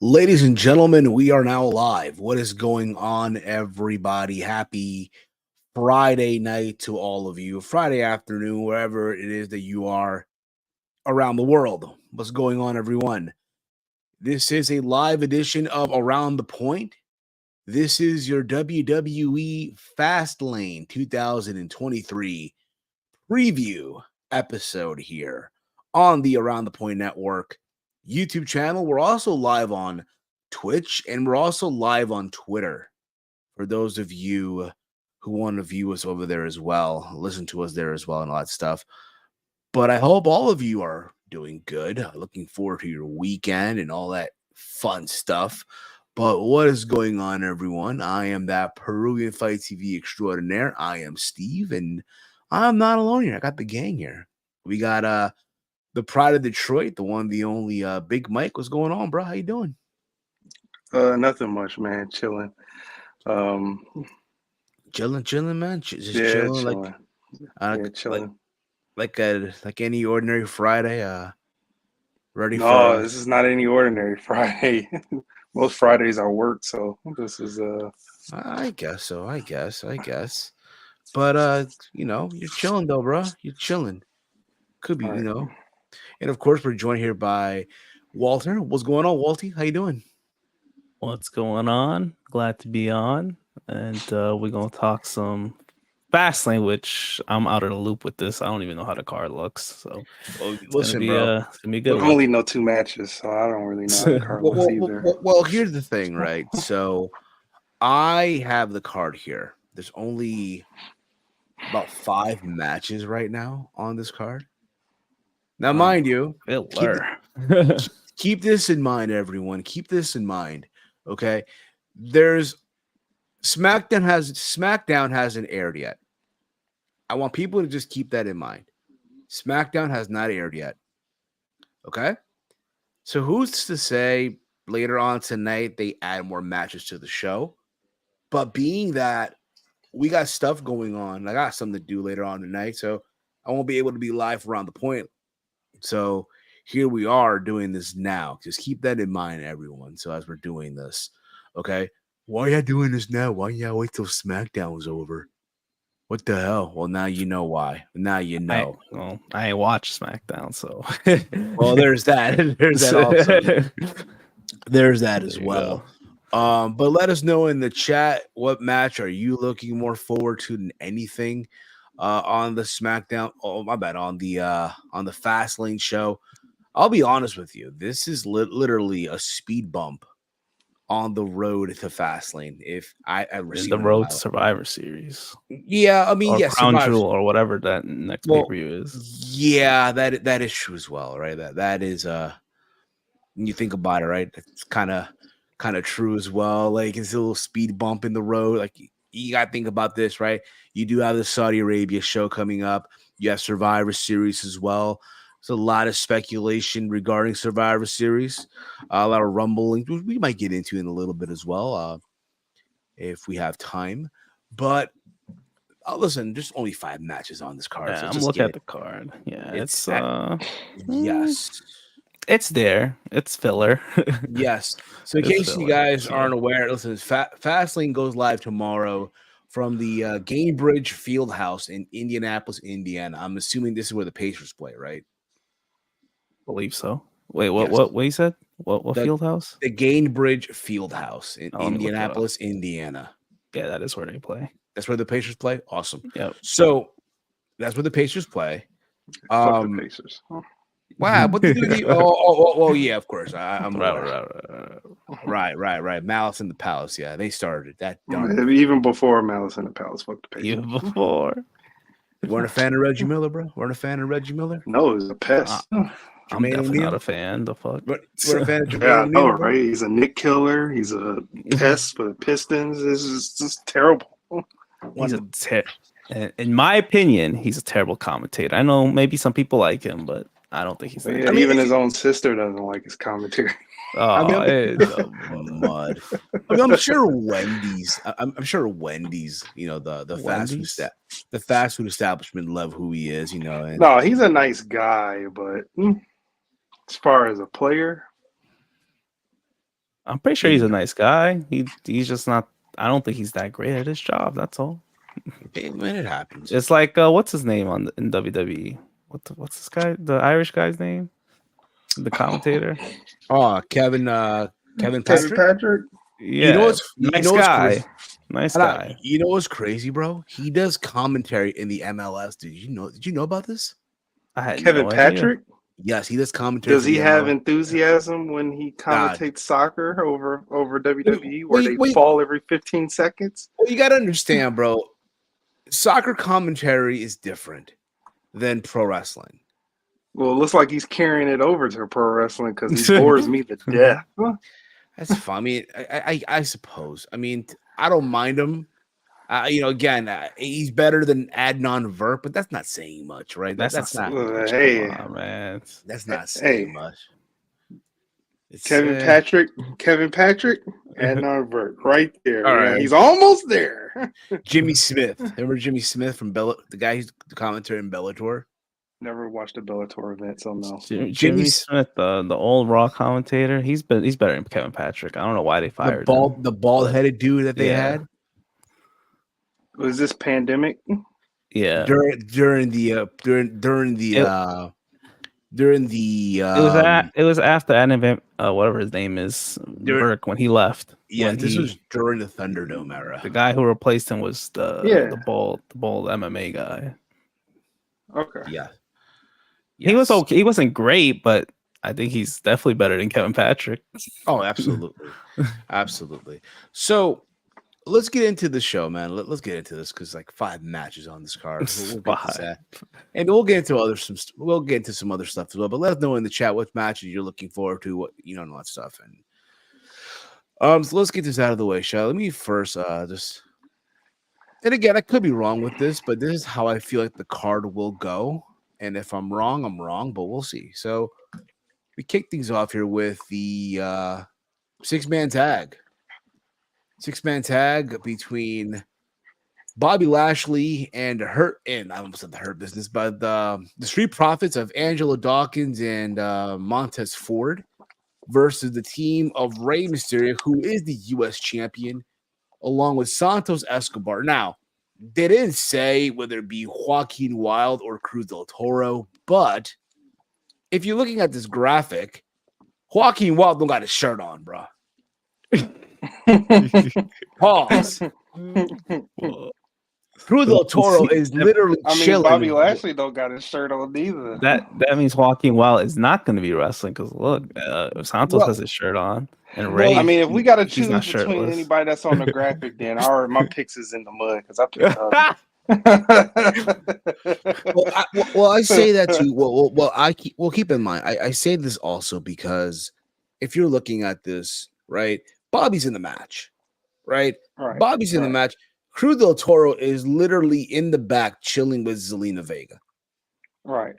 Ladies and gentlemen, we are now live. What is going on, everybody? Happy Friday night to all of you. Friday afternoon, wherever it is that you are around the world. What's going on, everyone? This is a live edition of Around the Point. This is your WWE Fastlane 2023 preview episode here on the Around the Point Network YouTube channel. We're also live on Twitch, and we're also live on Twitter for those of you who want to view us over there as well, listen to us there as well, and all that stuff. But I hope all of you are doing good. Looking forward to your weekend and all that fun stuff. But what is going on, everyone? I am that Peruvian Fight TV extraordinaire. I am Steve, and I'm not alone here. I got the gang here. We got the pride of Detroit, the one, the only Big Mike. What's going on, bro? How you doing? Nothing much, man. Chilling. Chilling, man. Just Yeah, chilling, chilling. like Chilling. like any ordinary Friday. Ready No, for? this is not any ordinary Friday. Most Fridays I work, so this is I guess so. I guess. But you're chilling though, bro. You're chilling. Could be, all right. And of course, we're joined here by Walter. What's going on, Walty? How you doing? What's going on? Glad to be on. And we're going to talk some Fastlane, which I'm out of the loop with this. I don't even know how the card looks. So Well, it's going to listen, be bro. a good I Look, one. only know 2 matches, so I don't really know how the card looks either. well, here's the thing, right? So I have the card here. There's only about 5 matches right now on this card. Now, mind you, keep, Filler. keep this in mind, everyone. Keep this in mind. Okay. There's SmackDown hasn't aired yet. I want people to just keep that in mind. SmackDown has not aired yet. Okay. So who's to say later on tonight they add more matches to the show? But being that we got stuff going on, I got something to do later on tonight, so I won't be able to be live around the point. So here we are doing this now. Just keep that in mind, everyone. So as we're doing this, okay, why are you doing this now? Why you wait till SmackDown was over? What the hell? Well, now you know why. Now you know. I ain't watched SmackDown, so. Well, there's that. There's that also. There's that as There you well. go. But let us know in the chat, what match are you looking more forward to than anything on the SmackDown? Oh, my bad, on the Fastlane show. I'll be honest with you. This is literally a speed bump on the road to Fastlane. If I ever In see the an Road to invite. Survivor Series. Yeah, I mean, Or yes, Crown Survivor. Jewel or whatever that next Well, pay-per-view is. yeah, that is true as well, right? That is when you think about it, right? It's kind of true as well. Like it's a little speed bump in the road. Like you got to think about this, right? You do have the Saudi Arabia show coming up. You have Survivor Series as well. There's a lot of speculation regarding Survivor Series, a lot of rumbling, which we might get into in a little bit as well, if we have time. But listen, there's only 5 matches on this card, Yeah, so I'm just looking get at it. the card. Yeah, It's mm, yes. it's there. It's filler. Yes. So, in It's case you filler. guys So aren't aware, listen, Fastlane goes live tomorrow from the Gainbridge Fieldhouse in Indianapolis, Indiana. I'm assuming this is where the Pacers play, right? believe so. Wait, what? Yes. What you said? What The field house? the Gainbridge Fieldhouse in Let me look it up. Indianapolis, Indiana. Yeah, that is where they play. That's where the Pacers play. Awesome. Yep. So that's where the Pacers play. Fuck the Pacers. Wow, what to do? Oh, yeah, of course. I'm aware. Right. Malice in the Palace. Yeah, they started that. Done. Even before Malice in the Palace, fuck the Pacers. Even before. You weren't a fan of Reggie Miller, bro? Weren't a fan of Reggie Miller? No, he's a pest. I'm Jermaine definitely not O'Neal? a fan. The fuck. Weren't a fan of Jermaine Yeah, I know, O'Neal, bro? right? He's a Nick killer. He's a pest for the Pistons. This is just terrible. He's in my opinion, he's a terrible commentator. I know maybe some people like him, but I don't think he's that. Yeah, even his own sister doesn't like his commentary. Oh, it's mud. I mean, I'm sure Wendy's. I'm sure Wendy's. You know the fast food establishment love who he is. You know. And, no, he's a nice guy, but as far as a player, I'm pretty sure he's a nice guy. He's just not. I don't think he's that great at his job. That's all. When it happens, it's like what's his name in WWE? What's this guy? The Irish guy's name? The commentator? Oh, Kevin Patrick. Kevin Patrick. Yeah, you know what's nice you know guy. Nice guy. You know what's crazy, bro? He does commentary in the MLS. Did you know about this? Kevin Patrick. Yes, he does commentary. Does he have enthusiasm when he commentates soccer over WWE, where they fall every 15 seconds? Well, you got to understand, bro. Soccer commentary is different than pro wrestling. Well, it looks like he's carrying it over to pro wrestling because he bores me to death. That's fine. I mean, I suppose. I mean, I don't mind him. Again, he's better than Adnan Vert, but that's not saying much, right? That's not. Man. That's not saying much. It's, Kevin Patrick, Adnan Vert, right there. All right. He's almost there. Jimmy Smith. Remember Jimmy Smith from the guy who's the commentator in Bellator? Never watched a Bellator event, so no. Jimmy Smith, the old Raw commentator, he's better than Kevin Patrick. I don't know why they fired him. The bald-headed dude that they had. Was this pandemic? Yeah. During the during the it was after Adam whatever his name is Burke when he left. Yeah, this was during the Thunderdome era. The guy who replaced him was the bald MMA guy. Okay. Yeah. He was okay. He wasn't great, but I think he's definitely better than Kevin Patrick. Oh, absolutely. Absolutely. So let's get into the show, man. Let's get into this because like 5 matches on this card. We'll get to that. And we'll get into some other stuff as well. But let us know in the chat what matches you're looking forward to, what and all that stuff. And so let's get this out of the way, shall let me first just, and again, I could be wrong with this, but this is how I feel like the card will go. And if I'm wrong, I'm wrong, but we'll see. So we kick things off here with the 6-man tag. 6-man tag between Bobby Lashley and I almost said the Hurt Business, but the Street Profits of Angelo Dawkins and Montez Ford versus the team of Rey Mysterio, who is the U.S. champion, along with Santos Escobar. Now, they didn't say whether it be Joaquin Wilde or Cruz del Toro, but if you're looking at this graphic, Joaquin Wilde don't got his shirt on, bro. Pause. Cruz del Toro is literally chilling. Bobby Lashley don't got his shirt on either. That means Joaquin Wilde is not going to be wrestling because look, Santos has his shirt on, and Ray. If we got to choose between anybody that's on the graphic, then my picks is in the mud because I picked I say that too. Well, keep in mind, I say this also because if you're looking at this, right, Bobby's in the match, right? Bobby's in the match. Cruz del Toro is literally in the back chilling with Zelina Vega. Right.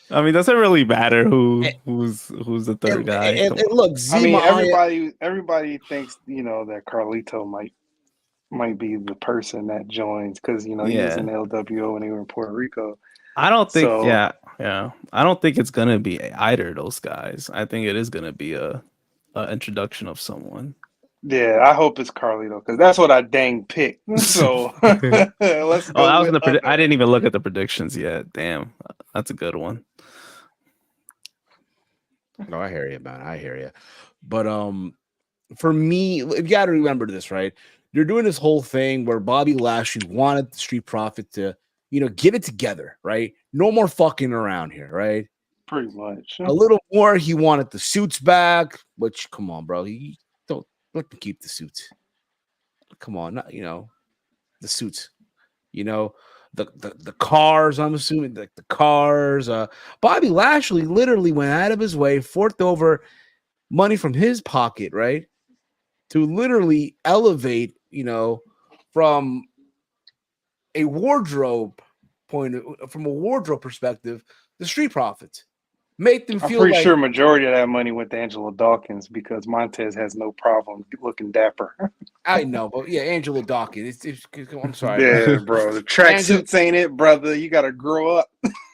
I mean, does it really matter who's the third guy? And look, everybody thinks that Carlito might be the person that joins because he was in LWO when they were in Puerto Rico. I don't think. I don't think it's gonna be either of those guys. I think it is gonna be a introduction of someone. Yeah, I hope it's Carlito because that's what I dang picked. So let's go. I didn't even look at the predictions yet. Damn, that's a good one. No, I hear you, man. I hear you. But for me, you got to remember this, right? You're doing this whole thing where Bobby Lashley wanted the Street Profit to, get it together, right? No more fucking around here, right? Pretty much. A little more. He wanted the suits back, which, come on, bro. Let them keep the suits. Come on, not the suits. The cars. I'm assuming the cars. Bobby Lashley literally went out of his way, forked over money from his pocket, right, to literally elevate, from a wardrobe perspective, the Street Profits. Make them feel. I'm pretty sure majority of that money went to Angelo Dawkins because Montez has no problem looking dapper. I know, but yeah, Angelo Dawkins. I'm sorry. Yeah, bro. The tracksuits ain't it, brother. You got to grow up.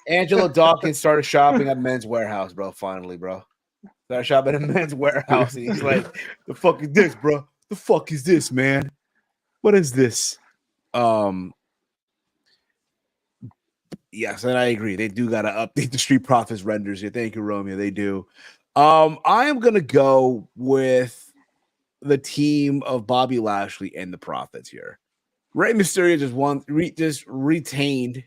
Angelo Dawkins started shopping at Men's Warehouse, bro. Finally, bro. Started shopping at Men's Warehouse, and he's like, "The fuck is this, bro? The fuck is this, man? What is this?" Yes, and I agree. They do got to update the Street Profits renders here. Thank you, Romeo. They do. I am going to go with the team of Bobby Lashley and the Profits here. Rey Mysterio just retained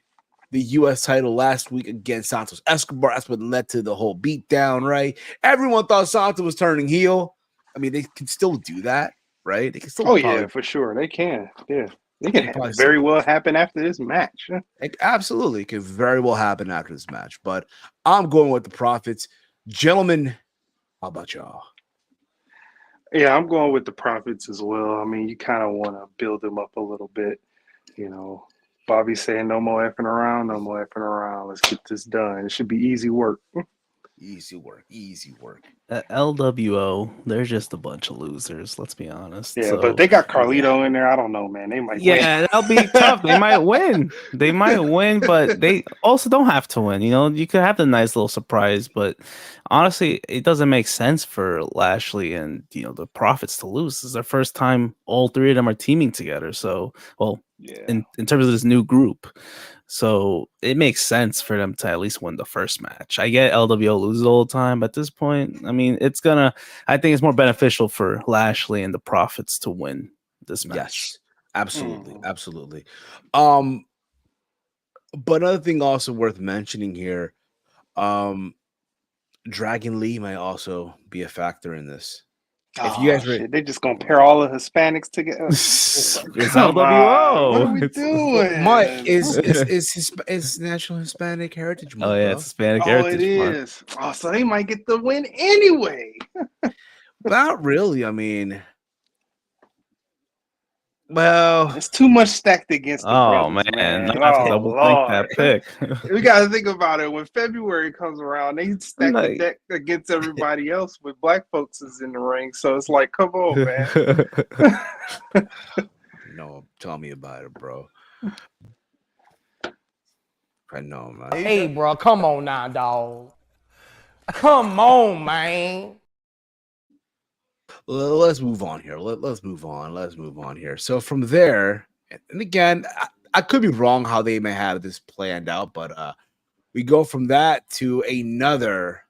the U.S. title last week against Santos Escobar. That's what led to the whole beatdown, right? Everyone thought Santos was turning heel. I mean, they can still do that, right? They can still. Yeah, for sure. They can. Yeah. It can very well happen after this match. It absolutely could very well happen after this match. But I'm going with the Profits. Gentlemen, how about y'all? Yeah, I'm going with the Profits as well. I mean, you kind of want to build them up a little bit. Bobby saying no more effing around, no more effing around. Let's get this done. It should be easy work. Easy work. At LWO, they're just a bunch of losers. Let's be honest. Yeah, but they got Carlito in there. I don't know, man. They might. Yeah, that'll be tough. They might win. But they also don't have to win. You could have the nice little surprise, but honestly, it doesn't make sense for Lashley and the Profits to lose. This is their first time all three of them are teaming together. So, Yeah. in terms of this new group. So it makes sense for them to at least win the first match. I get LWO loses all the time, but at this point, I mean, I think it's more beneficial for Lashley and the Profits to win this match. Yes, absolutely. But another thing also worth mentioning here, Dragon Lee might also be a factor in this. If you guys shit, they just gonna pair all the Hispanics together. It's Come on, what are LWO. we doing? Mike is National Hispanic Heritage Month, Oh yeah, bro. it's Hispanic Oh, Heritage it Month. is. Oh, so they might get the win anyway. Not really. I mean, well, It's too much stacked against the Oh brothers, man, man. I have to Oh double think Lord. that pick. We gotta think about it. When February comes around, they stack the Like- deck against everybody else with black folks is in the ring. So it's like, come on, man. no, tell me about it, bro. I know, man. Hey, bro, come on now, dog. Come on, man. Let's move on here. Let's move on here. So from there, and again, I could be wrong how they may have this planned out, but we go from that to another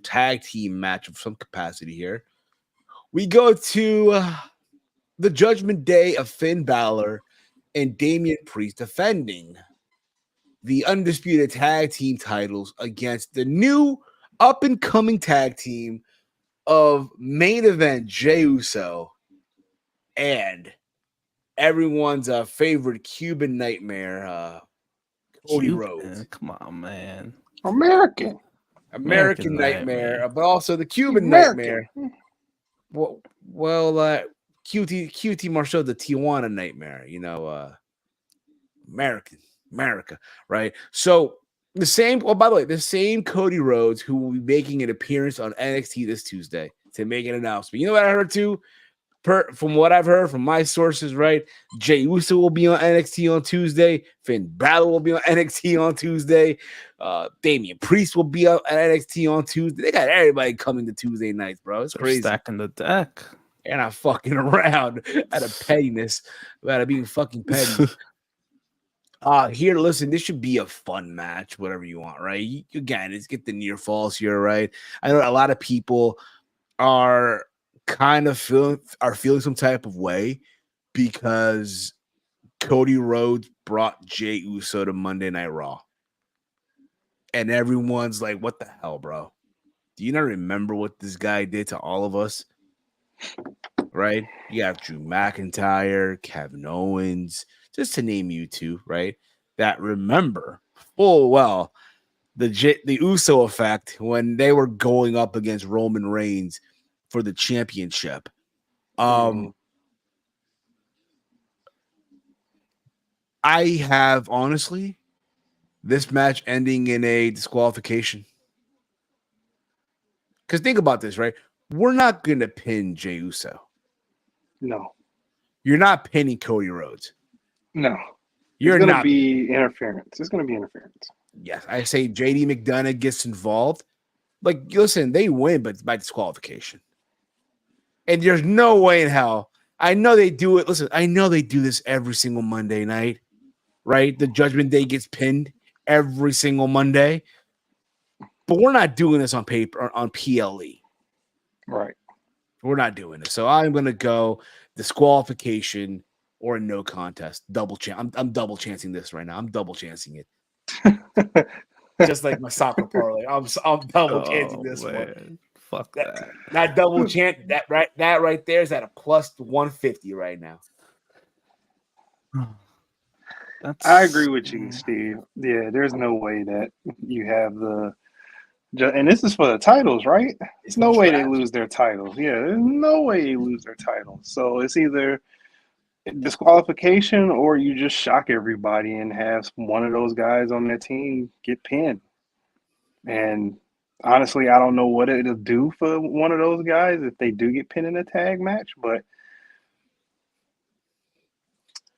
tag team match of some capacity here. We go to the Judgment Day of Finn Balor and Damian Priest defending the undisputed tag team titles against the new up and coming tag team of main event Jey Uso and everyone's favorite Cuban nightmare, Cody Rhodes. Come on, man. American. American nightmare, but also the Cuban American. nightmare. QT Marshall, the Tijuana nightmare, America, right? So the same, by the way, the same Cody Rhodes who will be making an appearance on NXT this Tuesday to make an announcement. You know what I heard too? From what I've heard from my sources, right? Jey Uso will be on NXT on Tuesday. Finn Balor will be on NXT on Tuesday. Damian Priest will be on NXT on Tuesday. They got everybody coming to Tuesday nights, bro. It's crazy. Stacking the deck. And I'm fucking around out of pettiness, out of being fucking petty. Here, listen, this should be a fun match, whatever you want, right? Again, let's get the near falls here, right? I know a lot of people are kind of feeling some type of way because Cody Rhodes brought Jey Uso to Monday Night Raw. And everyone's like, what the hell, bro? Do you not remember what this guy did to all of us? Right? You have Drew McIntyre, Kevin Owens, just to name you two, right? That remember full well the Uso effect when they were going up against Roman Reigns for the championship. I have honestly this match ending in a disqualification. Because think about this, right? We're not going to pin Jey Uso. No. You're not pinning Cody Rhodes. No. You're going to not. be interference. It's going to be interference. Yes. I say JD McDonough gets involved. Like, listen, they win, but it's by disqualification. And there's no way in hell. I know they do it. Listen, I know they do this every single Monday night, right? The Judgment Day gets pinned every single Monday. But we're not doing this on paper, on PLE. Right. We're not doing this. So I'm going to go disqualification or a no contest. Double chance. I'm double chancing this right now. I'm double chancing it. Just like my soccer parlay. I'm double chancing this one. Fuck that. That double chance, that right there is at a plus 150 right now. I agree with you, Steve. Yeah, there's no way that you have and this is for the titles, right? There's no way they lose their titles. Yeah, there's no way they lose their titles. So it's either disqualification or you just shock everybody and have one of those guys on their team get pinned. And honestly, I don't know what it'll do for one of those guys if they do get pinned in a tag match, but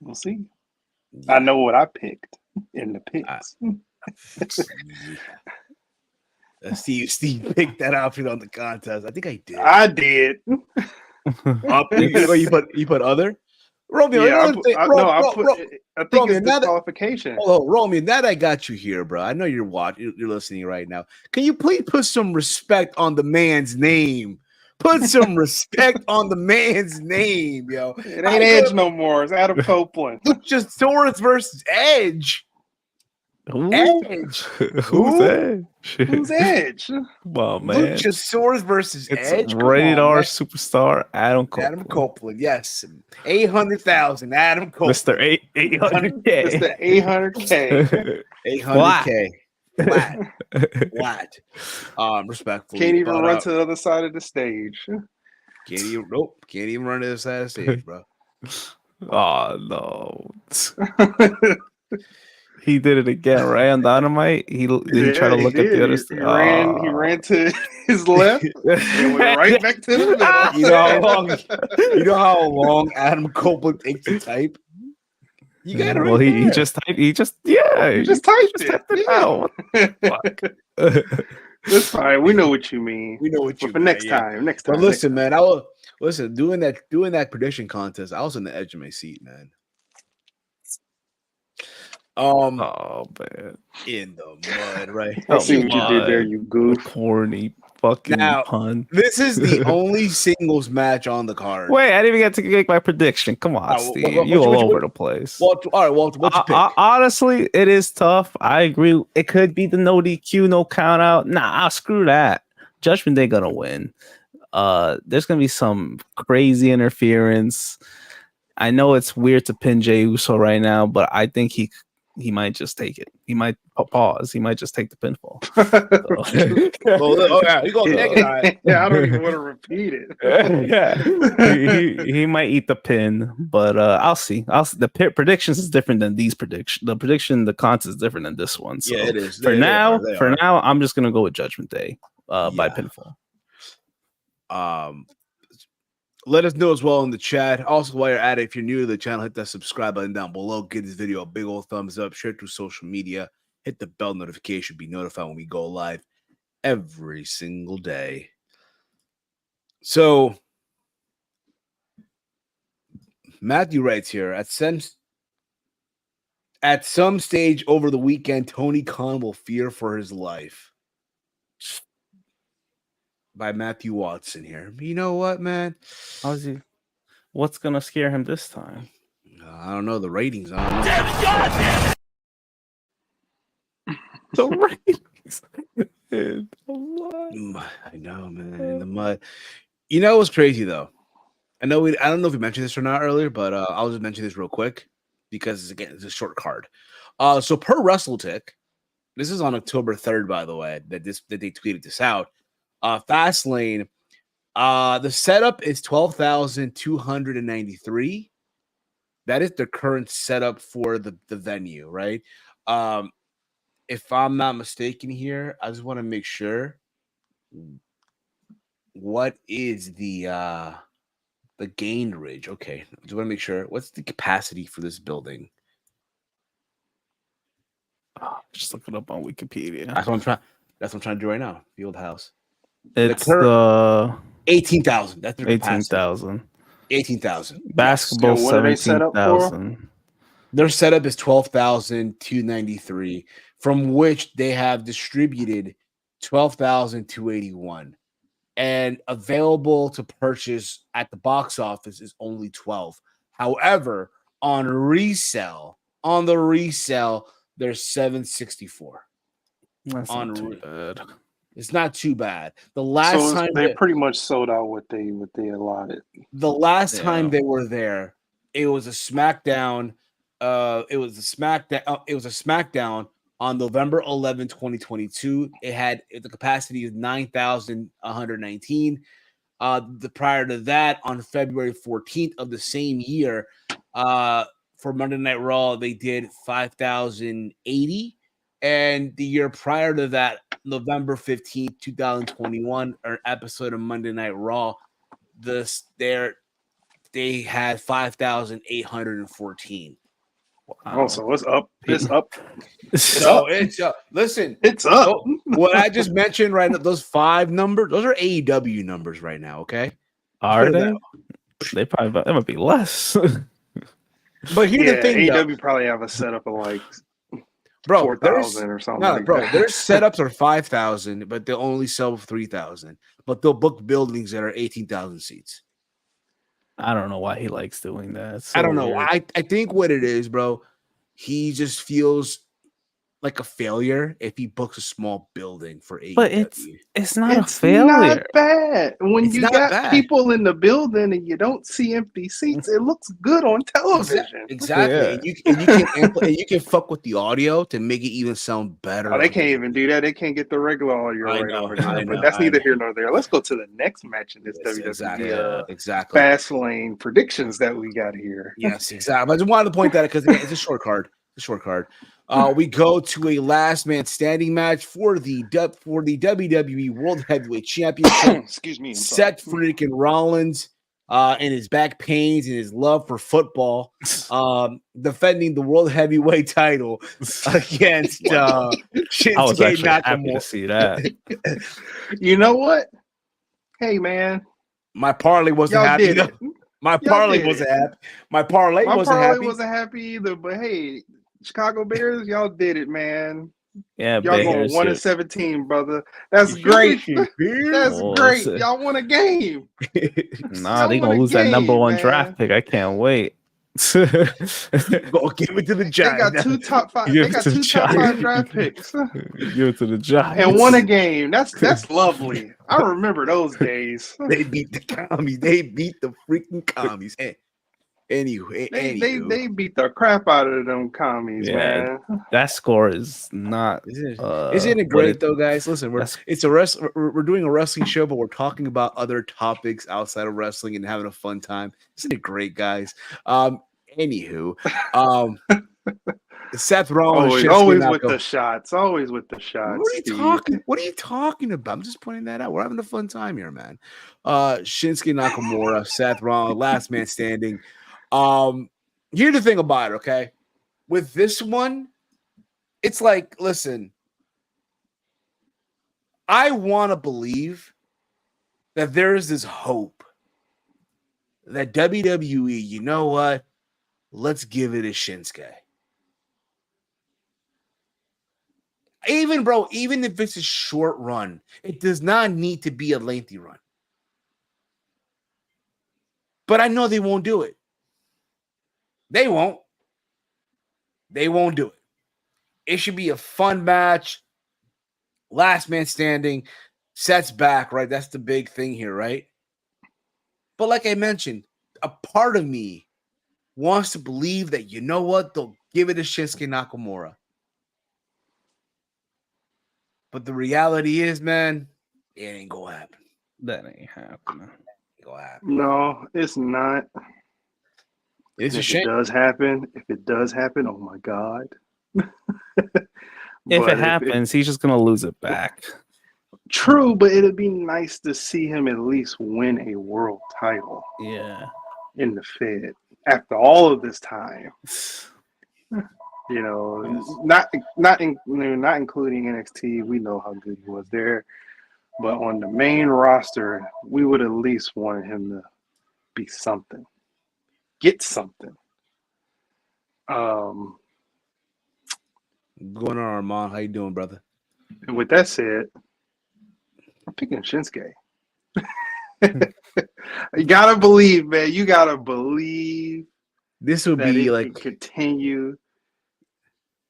we'll see. Yeah. I know what I picked in the picks. Steve picked that option on the contest. I think I did. I did. You put other? Romeo, Yeah, another thing. I think Romeo, it's disqualification. Oh, Romeo, now that I got you here, bro. I know you're listening right now. Can you please put some respect on the man's name? Put some respect on the man's name, yo. It ain't Edge no more. It's Adam Copeland. Luchasaurus versus Edge. Edge. Who's Edge? Who's Edge? Come on, man. Luchasaurus versus It's Edge. rated R superstar Adam Copeland. Adam Copeland, yes. 800,000. Adam Copeland. Mr. 800K. Mr. 800K. 800K. Flat. Respectfully. Can't even run to the other side of the stage. Can't even run to the side of the stage, bro. Oh no. He did it again, right? On Dynamite. He try to look at the other side. He ran to his left and went right back to the middle. You know how long Adam Copeland takes to type? You got it. Well, he just typed it out. Fuck. That's fine. We know what you mean. We know what you mean. For next time. But listen, man, I will doing that prediction contest. I was on the edge of my seat, man. Oh man, in the mud, right? I see what you did there, you goof. Corny fucking pun. This is the only singles match on the card. Wait, I didn't even get to make my prediction. Come on, Steve. You all over the place. Walter, all right, Walter, what's your pick? Honestly, it is tough. I agree. It could be the no DQ, no count out. Nah, screw that. Judgment Day gonna win. There's gonna be some crazy interference. I know it's weird to pin Jey Uso right now, but I think he might just take it. He might pause. He might just take the pinfall. Yeah, I don't even want to repeat it. he might eat the pin, but I'll see. The predictions is different than these predictions. The contest is different than this one. So yeah, it is. For now, I'm just gonna go with Judgment Day by pinfall. Let us know as well in the chat. Also, while you're at it, if you're new to the channel, hit that subscribe button down below. Give this video a big old thumbs up. Share it through social media. Hit the bell notification. Be notified when we go live every single day. So, Matthew writes here, at some stage over the weekend, Tony Khan will fear for his life. By Matthew Watson here. You know what, man? What's gonna scare him this time? I don't know. The ratings. I don't know. The ratings. I know, man. In the mud. You know what's crazy though? I don't know if we mentioned this or not earlier, but I'll just mention this real quick because it's a short card. So per WrestleTick, this is on October 3rd, by the way, that they tweeted this out. Fastlane, the setup is 12,293. That is the current setup for the venue, right? If I'm not mistaken here, I just want to make sure. What is the gained ridge? Okay, I just want to make sure. What's the capacity for this building? Just look it up on Wikipedia. That's what I'm trying to do right now. Field house. It's the 18,000. That's 18,000. 18,000. Basketball 17,000. Their setup is 12,293, from which they have distributed 12,281, and available to purchase at the box office is only 12. However, on the resale, there's 764. That's not too bad. It's not too bad. The last time they pretty much sold out what they allotted. The last time they were there, it was a SmackDown. It was a SmackDown on November 11, 2022. The capacity is 9,119. Prior to that, on February 14th of the same year, for Monday Night Raw, they did 5,080. And the year prior to that, November 15th, 2021, an episode of Monday Night Raw, they had 5,814. Oh, so it's up. It's up. It's up. Listen, it's up. So, what I just mentioned right now, those 5 numbers, those are AEW numbers right now, okay? Are they? They probably, it might be less. But here's the thing, though, AEW probably have a setup of like bro. 4,000 or something like bro. that. Their setups are 5,000, but they'll only sell 3,000. But they'll book buildings that are 18,000 seats. I don't know why he likes doing that. It's so I don't know. weird. I think what it is, bro. He just feels like a failure if he books a small building for AEW. But it's not a It's failure. not bad. When It's you not got bad. people in the building and you don't see empty seats, it looks good on television. Exactly. Yeah. And you can fuck with the audio to make it even sound better. Oh, they on can't TV. even do that. They can't get the regular audio I right know, over there. I know, But that's I neither know. here nor there. Let's go to the next match in this Yes, WWE exactly. Fastlane predictions that we got here. Yes, exactly. I just wanted to point that out because it's a short card. It's a short card. We go to a last man standing match for the WWE World Heavyweight Championship. Excuse me. I'm Seth sorry. freaking Rollins and his back pains and his love for football, defending the World Heavyweight title against I was Shinsuke actually happy to Nakamura. see that. You know what? Hey, man. My parlay wasn't Y'all happy. did it. My Y'all parlay did wasn't it. happy. My parlay My wasn't parlay happy. wasn't happy either, but hey, Chicago Bears, y'all did it, man. Yeah, Y'all going Bears. 1-17, brother. That's great. That's Oh, great. shit. Y'all won a game. Nah, Y'all they won gonna a lose that number game, one man. draft pick. I can't wait. Go give it to the They Giants. got two top five. Give They it got to the two top five Giants. draft picks Give it to the Giants. and won a game. That's lovely. I remember those days. They beat the commies. They beat the freaking commies. Anyway, They beat the crap out of them commies, Yeah. man. That score is not. Isn't it what great though, guys? Listen, we're that's- we're doing a wrestling show, but we're talking about other topics outside of wrestling and having a fun time. Isn't it great, guys? Anywho, Seth Rollins, Always with the shots. Always with the shots. What are you Steve. talking? What are you talking about? I'm just pointing that out. We're having a fun time here, man. Shinsuke Nakamura, Seth Rollins, last man standing. Here's the thing about it, okay? With this one, it's like, listen, I want to believe that there is this hope that WWE, you know what? Let's give it a Shinsuke. Even if it's a short run, it does not need to be a lengthy run. But I know they won't do it. They won't. They won't do it. It should be a fun match. Last man standing. Seth's back, right? That's the big thing here, right? But like I mentioned, a part of me wants to believe that, you know what? They'll give it to Shinsuke Nakamura. But the reality is, man, it ain't going to happen. That ain't happening. It gonna happen. No, it's not. It's a If shame. it does happen, oh my God. If But it happens, he's just gonna lose it back. True, but it'd be nice to see him at least win a world title Yeah. in the Fed after all of this time. You know, not including NXT. We know how good he was there, but on the main roster, we would at least want him to be something, get something. Going on, Armand. How you doing, brother? And with that said, I'm picking Shinsuke. You gotta believe, man. You gotta believe This would that be it like can continue.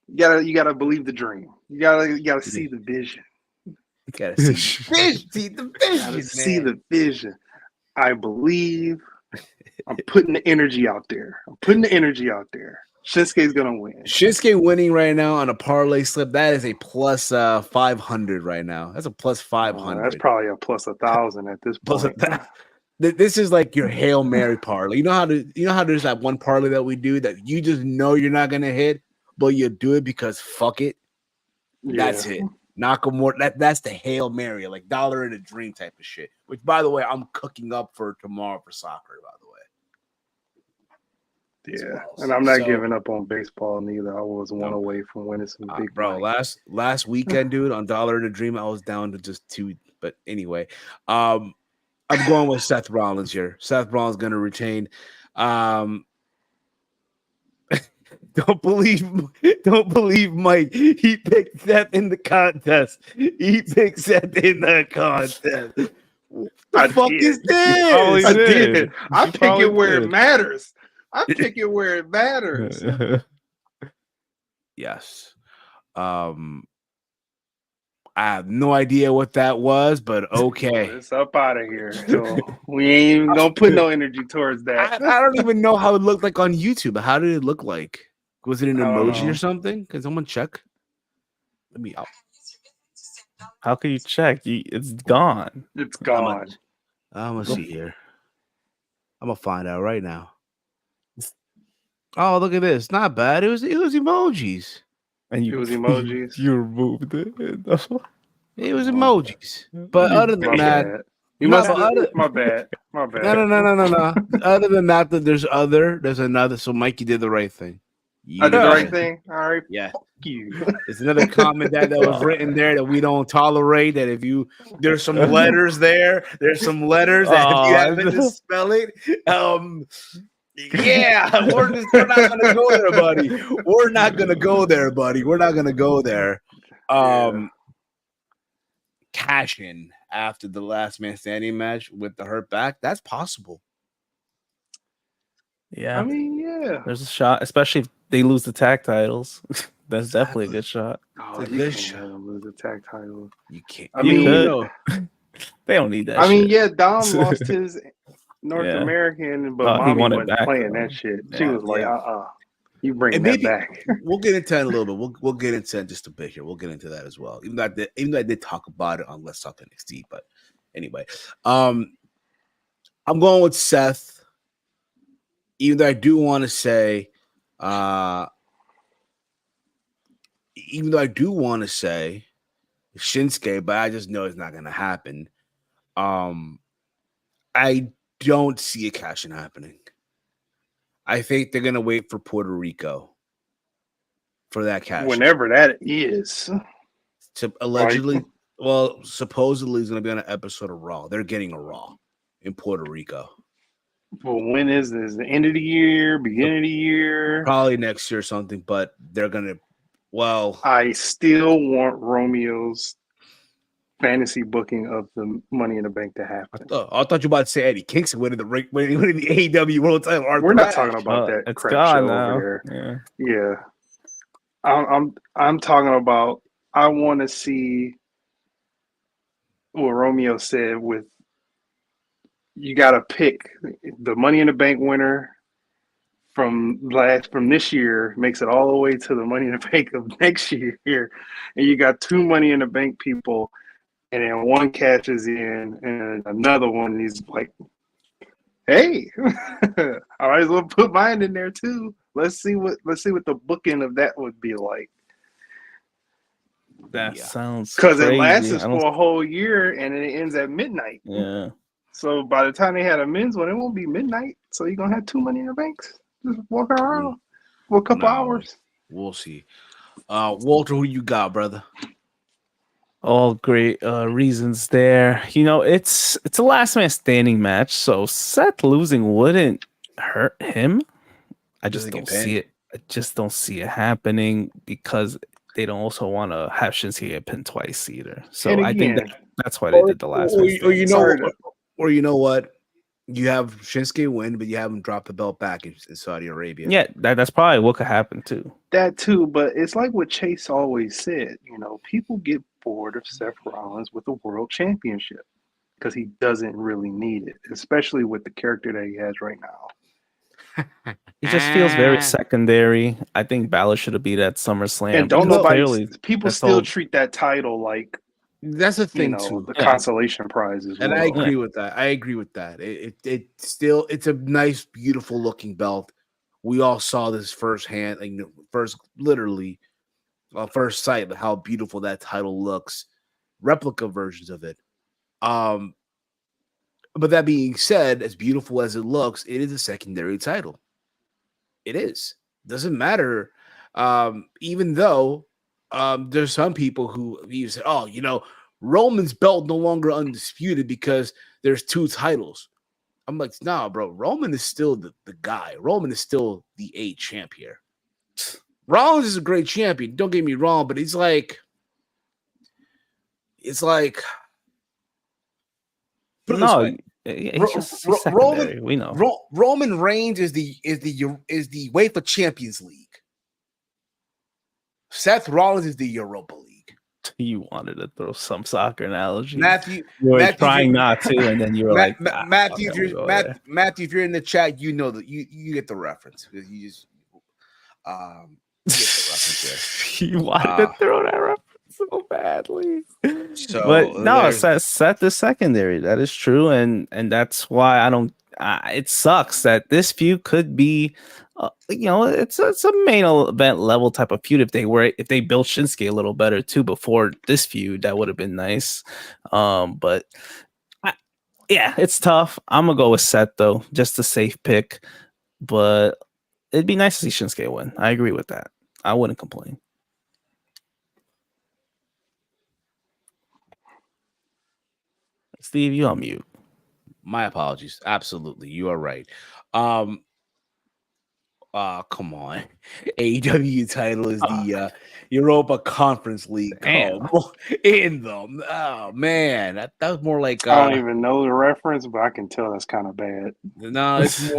You gotta believe the dream. You gotta see the vision. you gotta see the vision. Gotta see the vision. I believe. I'm putting the energy out there. Shinsuke's gonna win. Shinsuke winning right now on a parlay slip. That is a plus 500 right now. That's a plus 500. That's probably a plus 1,000 at this Plus point. this is like your Hail Mary parlay. You know how there's that one parlay that we do that you just know you're not gonna hit, but you do it because fuck it. That's it. Nakamura. That's the Hail Mary, like dollar in a dream type of shit. Which, by the way, I'm cooking up for tomorrow for soccer. By the way. Yeah, and I'm not giving up on baseball neither. I was one away from winning some big bro. money. Last weekend, dude, on Dollar in a Dream, I was down to just 2. But anyway, I'm going with Seth Rollins here. Seth Rollins going to retain. Don't believe Mike. He picked Seth in the contest. He picked Seth in the contest. What the I fuck did. is probably this? I did. did. I You pick probably it where it did. matters. I pick it where it matters. Yes. I have no idea what that was, but okay. It's up out of here. So we ain't even gonna put no energy towards I that. don't even know how it looked like on YouTube. How did it look like? Was it an I don't emoji know. or something? Can someone check? Let me. How can you check? It's gone. It's I'm gone. gonna see here. I'm gonna find out right now. Oh, look at this. Not bad. It was emojis. And It was emojis. You removed it. It was emojis. But other My than that, bad. You no, must have. other, My bad. My bad. no. Other than that, there's another. So Mikey did the right thing. I did the Yeah. right thing. All right. Yeah. Fuck you. There's another comment that was written there that we don't tolerate. That if you there's some letters there. There's some letters that if you happen to spell it, yeah, we're not gonna go there, buddy. We're not gonna go there, buddy. We're not gonna go there. Cash in after the last man standing match with the hurt back. That's possible. Yeah. I mean, yeah. There's a shot, especially if they lose the tag titles. That's definitely a good shot. Oh, It's a you good can't shot. have them lose the tag title. You can't. I You mean, could. They don't need that. I mean, shit. yeah, Dom lost his North Yeah. American, but He Mommy won it wasn't back, playing though. that shit. She Yeah. was like, Yeah. You bring And that maybe- back. We'll get into that in a little bit. We'll get into that just a bit here. We'll get into that as well. Even though I did talk about it on Let's Talk NXT, but anyway, I'm going with Seth. Even though I do want to say, Shinsuke, but I just know it's not going to happen. I don't see a cash in happening. I think they're going to wait for Puerto Rico for that cash. Whenever that is. Allegedly, well, supposedly it's going to be on an episode of Raw. They're getting a Raw in Puerto Rico. Well, when is this? The end of the year? Beginning of the year? Probably next year or something, but they're going to, well. I still want Romeo's fantasy booking of the Money in the Bank to happen. I thought you were about to say Eddie Kingston winning the AEW World Title. We're not talking about that it's crap gone show now. over there. Yeah. Yeah. I'm talking about I want to see what Romeo said with you got to pick the Money in the Bank winner from this year makes it all the way to the Money in the Bank of next year, and you got two Money in the Bank people, and then one cashes in, and another one is like, "Hey, I might as well put mine in there too. Let's see what the booking of that would be like." That sounds because it crazy. lasts for a whole year and it ends at midnight. Yeah. So by the time they had a men's one, it won't be midnight. So you're gonna have two Money in the Banks just walking around for a couple hours. We'll see. Walter, who you got, brother? All great reasons there. You know, it's a last man standing match, so Seth losing wouldn't hurt him. I just don't see it. I just don't see it happening because they don't also want to have Shinsuke get pinned twice either. So And I think again, that's why they did the last man standing. Or you know what? You have Shinsuke win, but you have him drop the belt back in Saudi Arabia. Yeah, that's probably what could happen too. That too, but it's like what Chase always said. You know, people get bored of Seth Rollins with a world championship because he doesn't really need it, especially with the character that he has right now. He just feels very secondary. I think Balor should have beat at SummerSlam. And don't nobody people still treat that title like that's the thing too. The consolation prize is. And I agree with that. It's a nice, beautiful looking belt. We all saw this firsthand, first sight of how beautiful that title looks. Replica versions of it. But that being said, as beautiful as it looks, it is a secondary title. It is. Doesn't matter. Even though there's some people who you say, "Oh, you know, Roman's belt no longer undisputed because there's two titles." I'm like, nah, bro. Roman is still the guy. Roman is still the A champ here. Rollins is a great champion. Don't get me wrong, but it's like put it this way. He's secondary. We know. Roman Reigns is the UEFA Champions League. Seth Rollins is the Europa League. You wanted to throw some soccer analogy. Matthew, you were Matthew, trying not to, and then you were like, Matthew, if you're in the chat, you know that you get the reference because you just you get the reference there. You wanted to throw that reference so badly. So, but no, Seth is secondary. That is true, and that's why I don't. It sucks that this feud could be, it's a main event level type of feud. If they built Shinsuke a little better too before this feud, that would have been nice. But it's tough. I'm gonna go with Seth though, just a safe pick. But it'd be nice to see Shinsuke win. I agree with that. I wouldn't complain. Steve, you on mute. My apologies. Absolutely. You are right. Come on. AEW title is the Europa Conference League. In them. Oh man. That was more like I don't even know the reference, but I can tell that's kind of bad. It's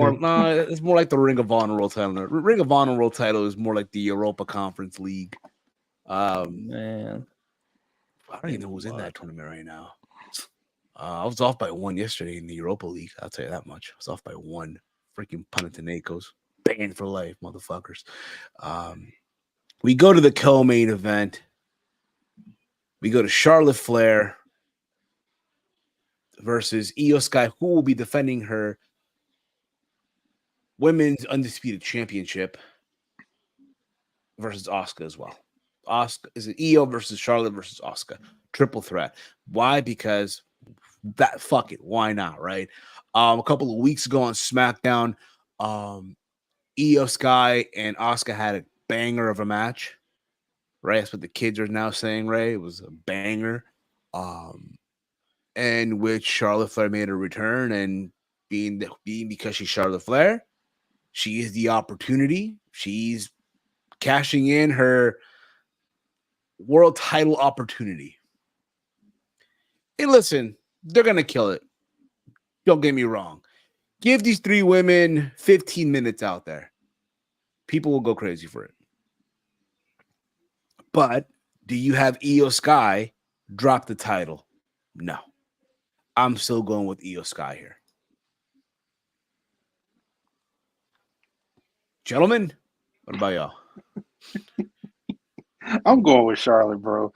more like the Ring of Honor World title. The Ring of Honor World title is more like the Europa Conference League. Man. I don't even know who's in that tournament right now. I was off by 1 yesterday in the Europa League. I'll tell you that much. I was off by 1. Freaking Panathinaikos. Banned for life, motherfuckers. We go to the co-main event. We go to Charlotte Flair versus Io Sky, who will be defending her Women's Undisputed Championship versus Asuka as well. Asuka is it Io versus Charlotte versus Asuka. Triple threat. Why? Because that fuck it, why not, right? A couple of weeks ago on SmackDown, Io Sky and Asuka had a banger of a match, right? That's what the kids are now saying, right? It was a banger, in which Charlotte Flair made a return, and being because she's Charlotte Flair, she is the opportunity. She's cashing in her world title opportunity. Hey, listen. They're going to kill it. Don't get me wrong. Give these 3 women 15 minutes out there. People will go crazy for it. But do you have Io Sky drop the title? No. I'm still going with Io Sky here. Gentlemen, what about y'all? I'm going with Charlotte, bro.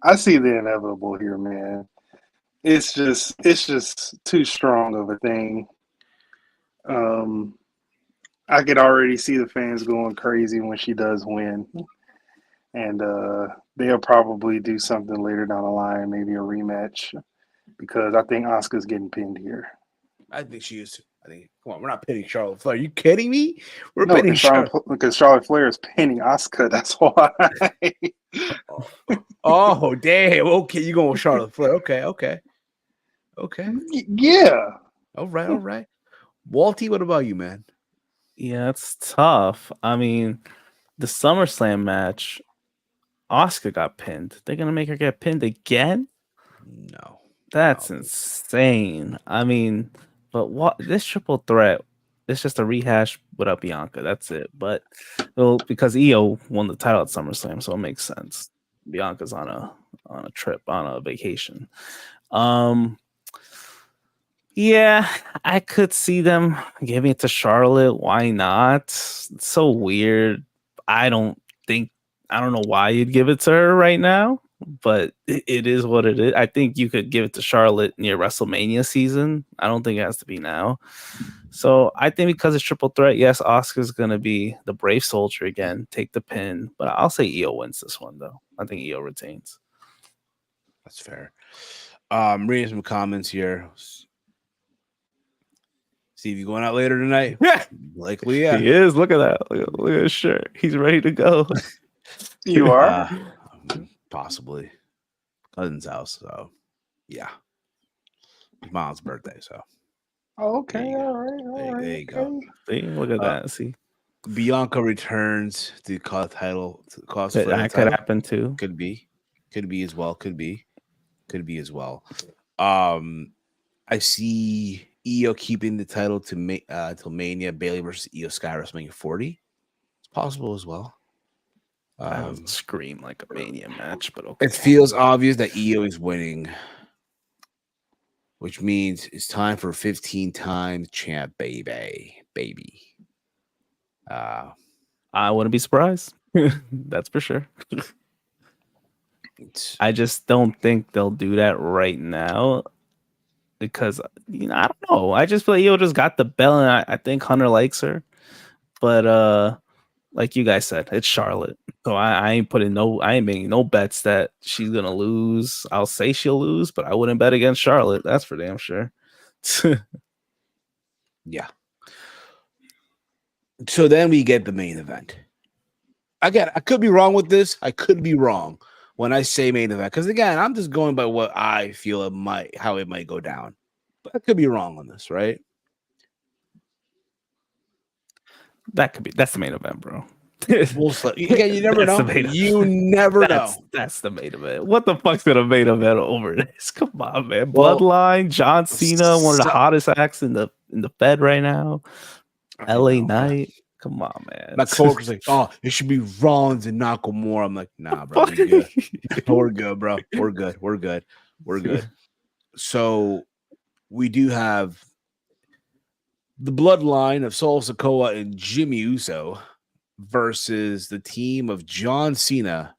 I see the inevitable here, man. It's just too strong of a thing. I could already see the fans going crazy when she does win. And they'll probably do something later down the line, maybe a rematch, because I think Asuka's getting pinned here. I think she is. Come on, we're not pinning Charlotte Flair. Are you kidding me? We're pinning Charlotte because Charlotte Flair is pinning Asuka. That's why. Oh, damn. Okay, you're going with Charlotte Flair. Okay. Yeah. All right. Walty, what about you, man? Yeah, it's tough. I mean, the SummerSlam match, Asuka got pinned. They're gonna make her get pinned again? No. That's insane. I mean, but what this triple threat, it's just a rehash without Bianca. That's it. But because Io won the title at SummerSlam, so it makes sense. Bianca's on a trip, on a vacation. Yeah, I could see them giving it to Charlotte. Why not? It's so weird. I don't know why you'd give it to her right now, but it is what it is. I think you could give it to Charlotte near WrestleMania season. I don't think it has to be now. So I think because it's triple threat, yes, Asuka's going to be the brave soldier again, take the pin. But I'll say Io wins this one, though. I think Io retains. That's fair. Reading some comments here. Steve, you going out later tonight? Yeah. Likely, yeah. He is. Look at that. Look at his shirt. He's ready to go. You are? Possibly. Cousin's house, so yeah. His mom's birthday, so. Oh, okay. All right. There you go. See, look at that. See. Bianca returns to cause title, cause for the That could title. happen too. Could be as well. Could be as well. I see Io keeping the title to till Mania. Bailey versus Io Sky WrestleMania 40. It's possible as well. That doesn't scream like a Mania match, but okay. It feels obvious that Io is winning, which means it's time for 15-time champ, baby. I wouldn't be surprised. That's for sure. I just don't think they'll do that right now because I don't know. I just feel like Io just got the bell, and I think Hunter likes her, but like you guys said, it's Charlotte. So I ain't making no bets that she's gonna lose. I'll say she'll lose, but I wouldn't bet against Charlotte. That's for damn sure. Yeah. So then we get the main event. Again, I could be wrong with this. I could be wrong when I say main event, because again, I'm just going by what I feel how it might go down. But I could be wrong on this, right? That's the main event, bro. Again, you never know. You never know. That's the main event. What the fuck's gonna main event over this? Come on, man. Bloodline, John Cena, one of the hottest acts in the Fed right now. LA Knight. Come on, man. My coworker's like, oh, it should be Rollins and Nakamura. I'm like, nah, bro. We good. We're good, bro. We're good. So we do have the bloodline of Solo Sikoa and Jimmy Uso versus the team of John Cena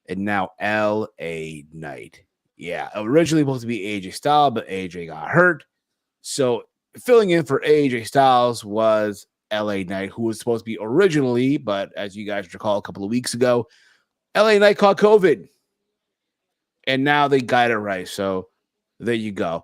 and now LA Knight. Yeah, originally supposed to be AJ Styles, but AJ got hurt. So filling in for AJ Styles was LA Knight, who was supposed to be originally, but as you guys recall a couple of weeks ago, LA Knight caught COVID. And now they got it right. So there you go.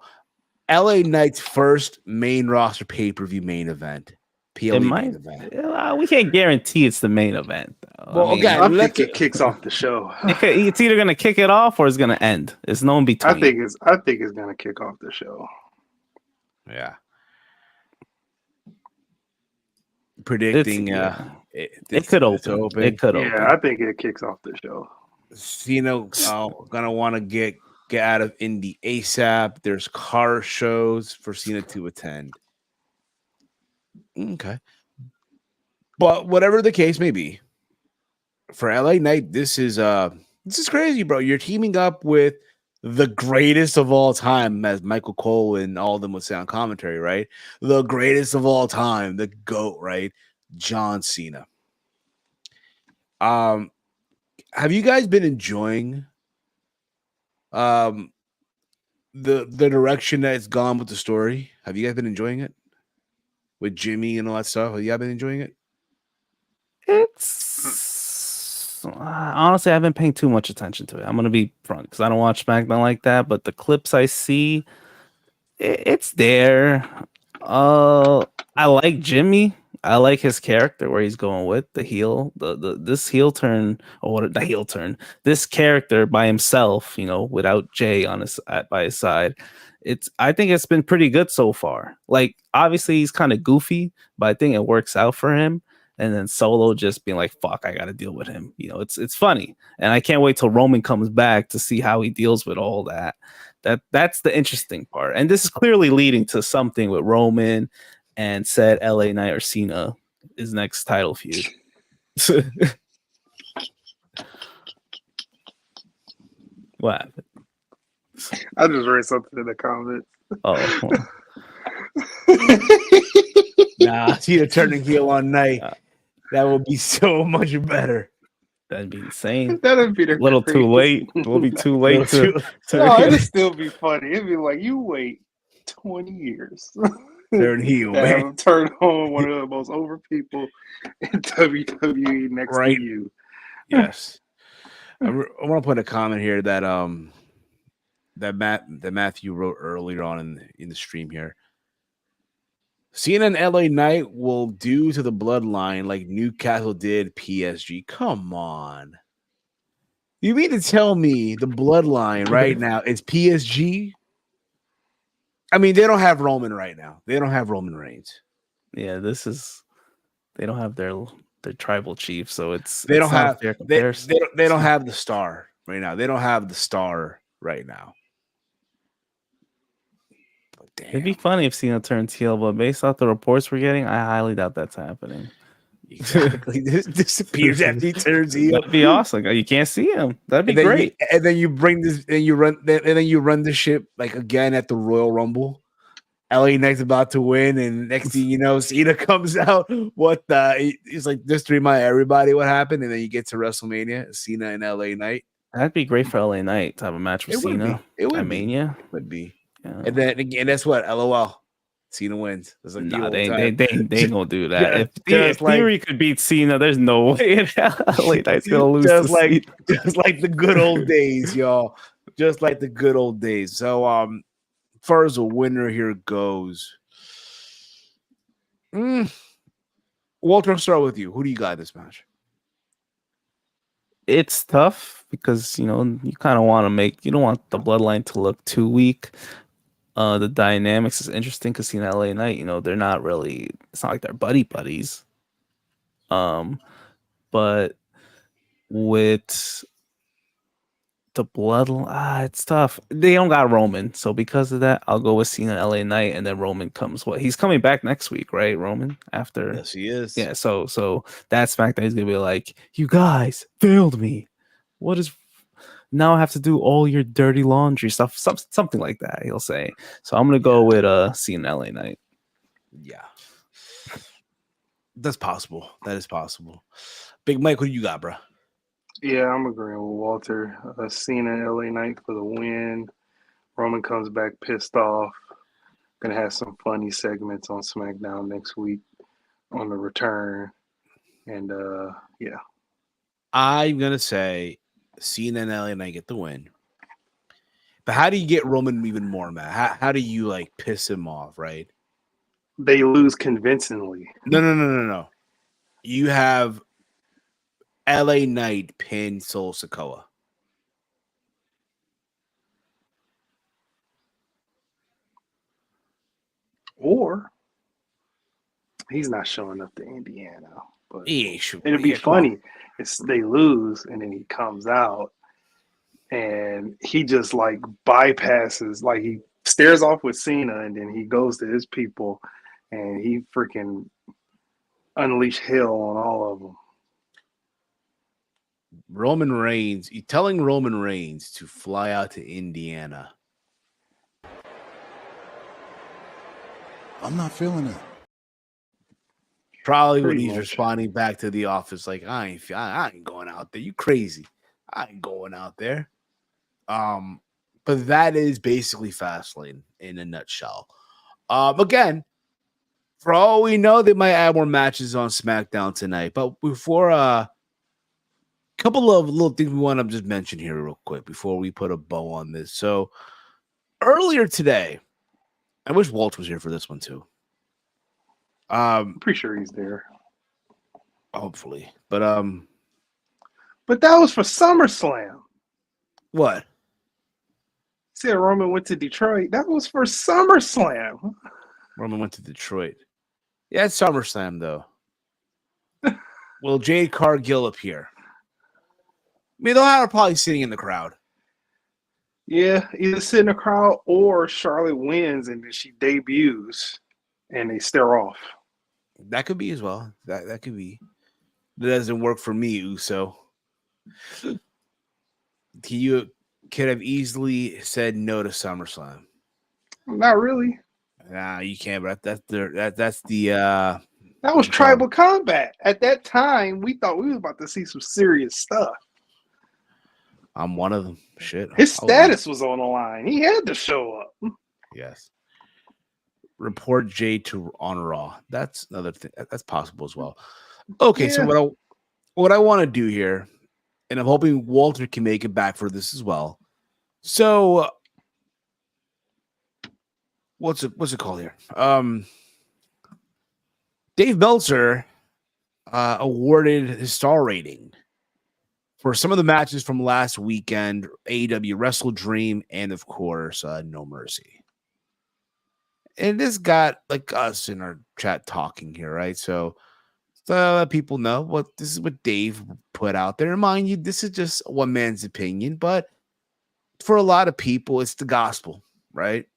LA Knight's first main roster pay-per-view main event. PLE main event. We can't guarantee it's the main event, though. Well, I think it kicks off the show. It's either going to kick it off or it's going to end. There's no in between. I think it's going to kick off the show. Yeah. Predicting it could open. It could open. Yeah, I think it kicks off the show. Cena gonna want to get out of Indy ASAP. There's car shows for Cena to attend. Okay. But whatever the case may be, for LA Knight, this is crazy, bro. You're teaming up with the greatest of all time, as Michael Cole and all of them would say on commentary, right? The greatest of all time, the GOAT, right? John Cena. Have you guys been enjoying the direction that it's gone with the story? Have you guys been enjoying it? With Jimmy and all that stuff? Have you guys been enjoying it? It's honestly, I haven't paid too much attention to it. I'm gonna be front because I don't watch SmackDown like that. But the clips I see, it's there. I like Jimmy. I like his character where he's going with the heel. This heel turn This character by himself, without Jay by his side. I think it's been pretty good so far. Like obviously he's kind of goofy, but I think it works out for him. And then Solo just being like, fuck, I got to deal with him. It's funny. And I can't wait till Roman comes back to see how he deals with all that. That's the interesting part. And this is clearly leading to something with Roman and said LA Knight or Cena is next title feud. What happened? I just read something in the comments. Oh. Nah, Cena turning heel on Knight. That would be so much better. That'd be insane. That'd be a little too late. We'll be too late to No, it'd still be funny. It'd be like you wait 20 years. Turn heel, man. Turn on one of the most over people in WWE next to you. Yes. I want to put a comment here that Matthew wrote earlier on in the stream here. Cena and LA Knight will do to the bloodline like Newcastle did PSG. Come on. You mean to tell me the bloodline right now is PSG? I mean, they don't have Roman right now. They don't have Roman Reigns. Yeah, this is They don't have their tribal chief, so it's They don't not a have fair comparison. they don't have the star right now. They don't have the star right now. But It'd be damn, funny if Cena turns heel, but based off the reports we're getting, I highly doubt that's happening. exactly. This disappears after he turns heel. That'd be awesome. You can't see him. That'd be And then great. and then you bring this and you run and then you run the ship like again at the Royal Rumble. LA Knight's about to win, and next thing you know, Cena comes out. What the? He's like, just to remind everybody what happened, and then you get to WrestleMania, Cena and LA Knight. That'd be great for LA Knight to have a match with It would Cena. be. It would at be. Mania. It would be. Yeah. And then again, that's what LOL. Cena wins. It's like Nah, the they old ain't time. gonna do that. If just like Theory could beat Cena, there's no way LA Knight's gonna lose. just to like Cena. just like the good old days, y'all. Just like the good old days. So as far as a winner here goes. Walter, I'll start with you. Who do you got in this match? It's tough because you kind of want to you don't want the bloodline to look too weak. The dynamics is interesting because Cena LA Knight, they're not really. It's not like they're buddies. But with the bloodline, it's tough. They don't got Roman, so because of that, I'll go with Cena LA Knight, and then Roman comes. He's coming back next week, right? Roman after. Yes, he is. Yeah, so that SmackDown is gonna be like, you guys failed me. What is now? I have to do all your dirty laundry stuff, something like that. He'll say. So I'm gonna go with Cena LA Knight. Yeah, that's possible. That is possible. Big Mike, who do you got, bro? Yeah, I'm agreeing with Walter. Cena LA Knight for the win. Roman comes back pissed off. Gonna have some funny segments on SmackDown next week on the return. And yeah. I'm gonna say Cena and LA Knight get the win. But how do you get Roman even more mad? How do you like piss him off, right? They lose convincingly. No. You have LA Knight pin Solo Sikoa. Or he's not showing up to Indiana. But He ain't sure. it'd be funny. It's they lose and then he comes out and he just like bypasses, like he stares off with Cena and then he goes to his people and he freaking unleash hell on all of them. Roman Reigns, you telling Roman Reigns to fly out to Indiana. I'm not feeling it. Probably Pretty when he's much. responding back to the office, like I ain't going out there. You crazy? I ain't going out there. But that is basically Fastlane in a nutshell. Again, for all we know, they might add more matches on SmackDown tonight. But before a couple of little things we want to just mention here real quick before we put a bow on this. So earlier today, I wish Walt was here for this one too. I'm pretty sure he's there. Hopefully. But that was for SummerSlam. what? Said Roman went to Detroit. That was for SummerSlam. Roman went to Detroit. Yeah, it's SummerSlam though. Will Jade Cargill appear? I mean, they'll have her probably sitting in the crowd. Yeah, either sit in the crowd or Charlotte wins and then she debuts and they stare off. That could be as well. That could be. That doesn't work for me, Uso. You could have easily said no to SummerSlam. Not really. Nah, you can't. But that's the. That was tribal combat. At that time, we thought we was about to see some serious stuff. I'm one of them. Shit. His status was on the line. He had to show up. Yes. Report Jade to on Raw. That's another thing. That's possible as well. Okay, Yeah. so what I want to do here, and I'm hoping Walter can make it back for this as well. So, what's it called here? Dave Meltzer awarded his star rating for some of the matches from last weekend, AEW Wrestle Dream, and of course, No Mercy. And this got like us in our chat talking here, right? So So let people know what this is what Dave put out there. Mind you, this is just one man's opinion, but for a lot of people, it's the gospel, right?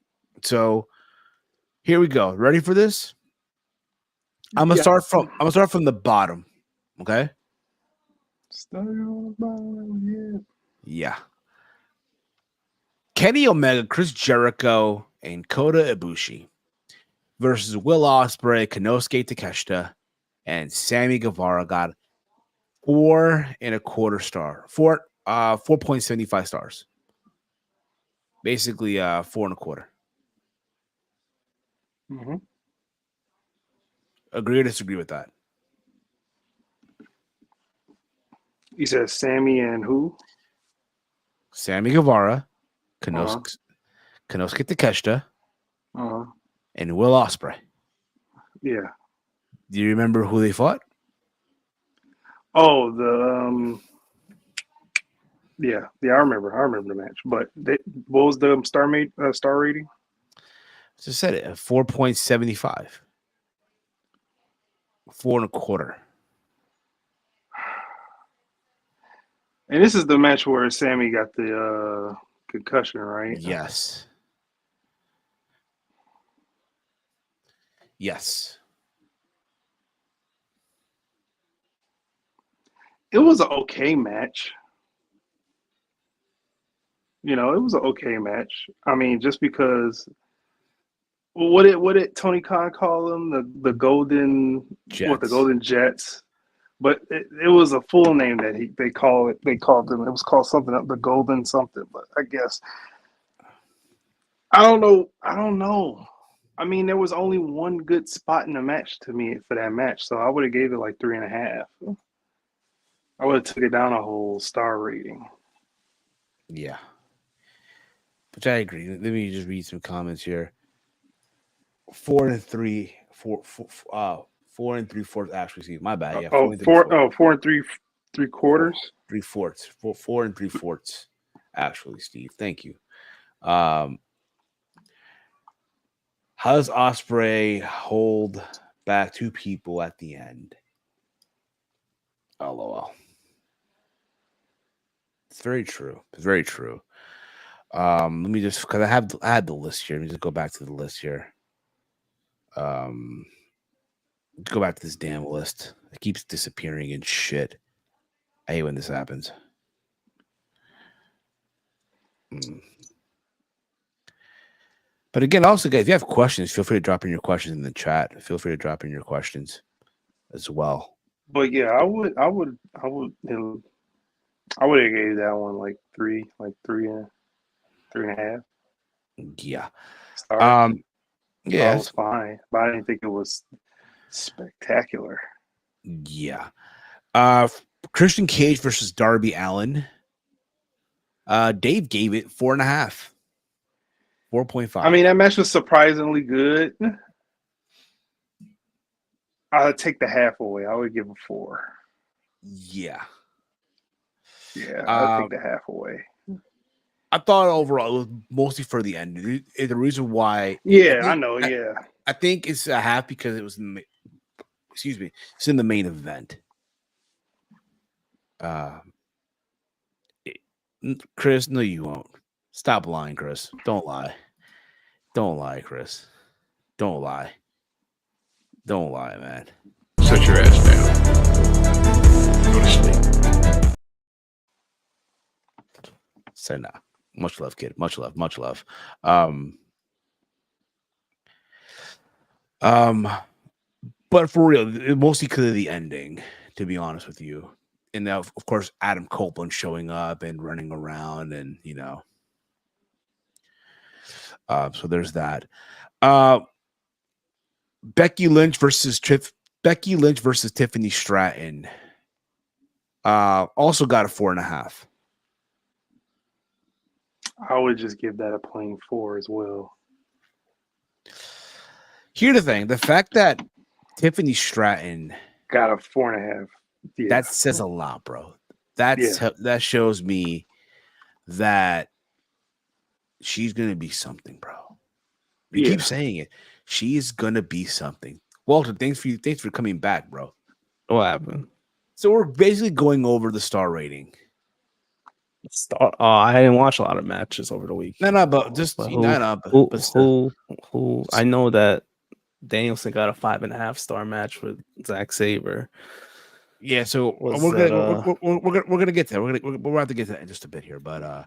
So here we go. Ready for this? I'm gonna start from the bottom. Okay. Start on the bottom, Yeah. Kenny Omega, Chris Jericho, and Kota Ibushi versus Will Ospreay, Konosuke Takeshita, and Sammy Guevara got 4.25 star. 4.75 stars. Basically 4.25. Mm-hmm. Agree or disagree with that? You said Sammy and who? Sammy Guevara, Uh-huh. Konosuke Takeshita, Uh-huh. and Will Ospreay. Yeah. Do you remember who they fought? Oh, yeah, I remember the match. But what was the star rating? Just said it. 4.75. 4.25. And this is the match where Sammy got the concussion, right? Yes. Yes. It was an okay match. It was an okay match. I mean, just because what did Tony Khan call them? The golden the Jets. golden jets. But it was a full name that they called them. It was called something up, the golden something. But I guess I don't know. I mean, there was only one good spot in the match to me for that match, so I would have gave it like 3.5. I would have took it down a whole star rating. Yeah. Which I agree. Let me just read some comments here. 4 and 3 4 actually. See, my bad. Yeah, 4 and 3/4. 4 and 3/4. 3/4. 4 and 3/4. Actually, Steve. Thank you. How does Ospreay hold back two people at the end? LOL. It's very true. It's very true. Let me just because I had the list here. Let me just go back to the list here. Go back to this damn list. It keeps disappearing and shit. I hate when this happens. But again, also, guys, if you have questions, feel free to drop in your questions in the chat. Feel free to drop in your questions as well. But yeah, I would have gave that one like 3.5 Yeah. stars. Yeah. That was fine, but I didn't think it was spectacular. Yeah. Christian Cage versus Darby Allin. Dave gave it 4.5. 4.5. I mean, that match was surprisingly good. I'd take the half away. I would give a 4. Yeah. Yeah, I'd take the half away. I thought overall it was mostly for the end. The reason why. Yeah, I know. Yeah. I think it's a half because it was it's in the main event. Chris, no, you won't. Stop lying, Chris. Don't lie. Don't lie, Chris. Don't lie. Don't lie, man. Sit your ass down. Go to sleep. Say nah. Much love, kid. Much love. Much love. But for real, mostly because of the ending, to be honest with you. And now, of course, Adam Copeland showing up and running around, and so there's that. Becky Lynch versus Tiffany Stratton. Also got a 4.5. I would just give that a plain 4 as well. Here's the thing: the fact that Tiffany Stratton got a 4.5. Yeah. That says a lot, bro. That shows me that she's gonna be something, bro. You keep saying it. She is gonna be something. Walter, thanks for coming back, bro. What happened? So we're basically going over the star rating. I didn't watch a lot of matches over the week. No, but just But but still. who? I know that Danielson got a 5.5-star match with Zack Sabre. Yeah, so Was we're that, we're gonna get there. We're about to get to that in just a bit here, but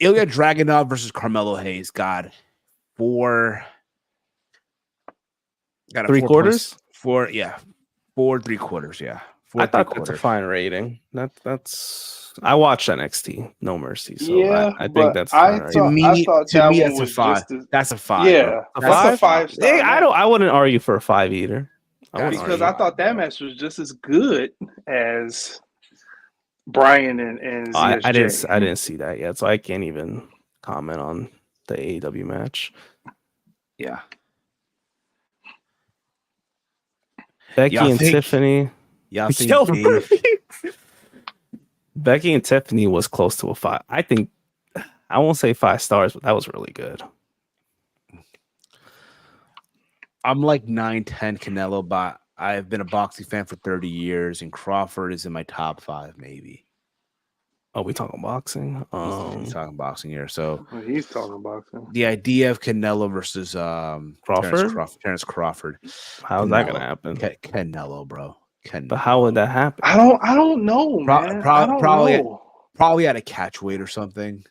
Ilya Dragunov versus Carmelo Hayes got a 3/4. 4 3/4. Yeah, I thought that's a fine rating. That's I watched NXT No Mercy, so Yeah, I think but that's fine. I Right? thought To that me, one that's a was 5. just as That's a 5, bro. yeah, A that's a 5? 5-star. I wouldn't argue for a 5 either. I wouldn't Because argue. I thought that match was just as good as Brian and I ZSJ. didn't see that yet, so I can't even comment on the AEW match. Yeah. Becky Y'all and think- Tiffany. Y'all think Yo, Dave- Becky and Tiffany was close to a 5. I think I won't say 5 stars, but that was really good. I'm like 9-10 Canelo, but I've been a boxing fan for 30 years, and Crawford is in my top 5, maybe. Oh, we talking boxing? He's talking boxing here. So He's talking boxing. the idea of Canelo versus Crawford? Terrence Crawford. How's that gonna Canelo. happen? Canelo, bro. Canelo. But how would that happen? I don't know, man. I don't know. Probably at a catch weight or something.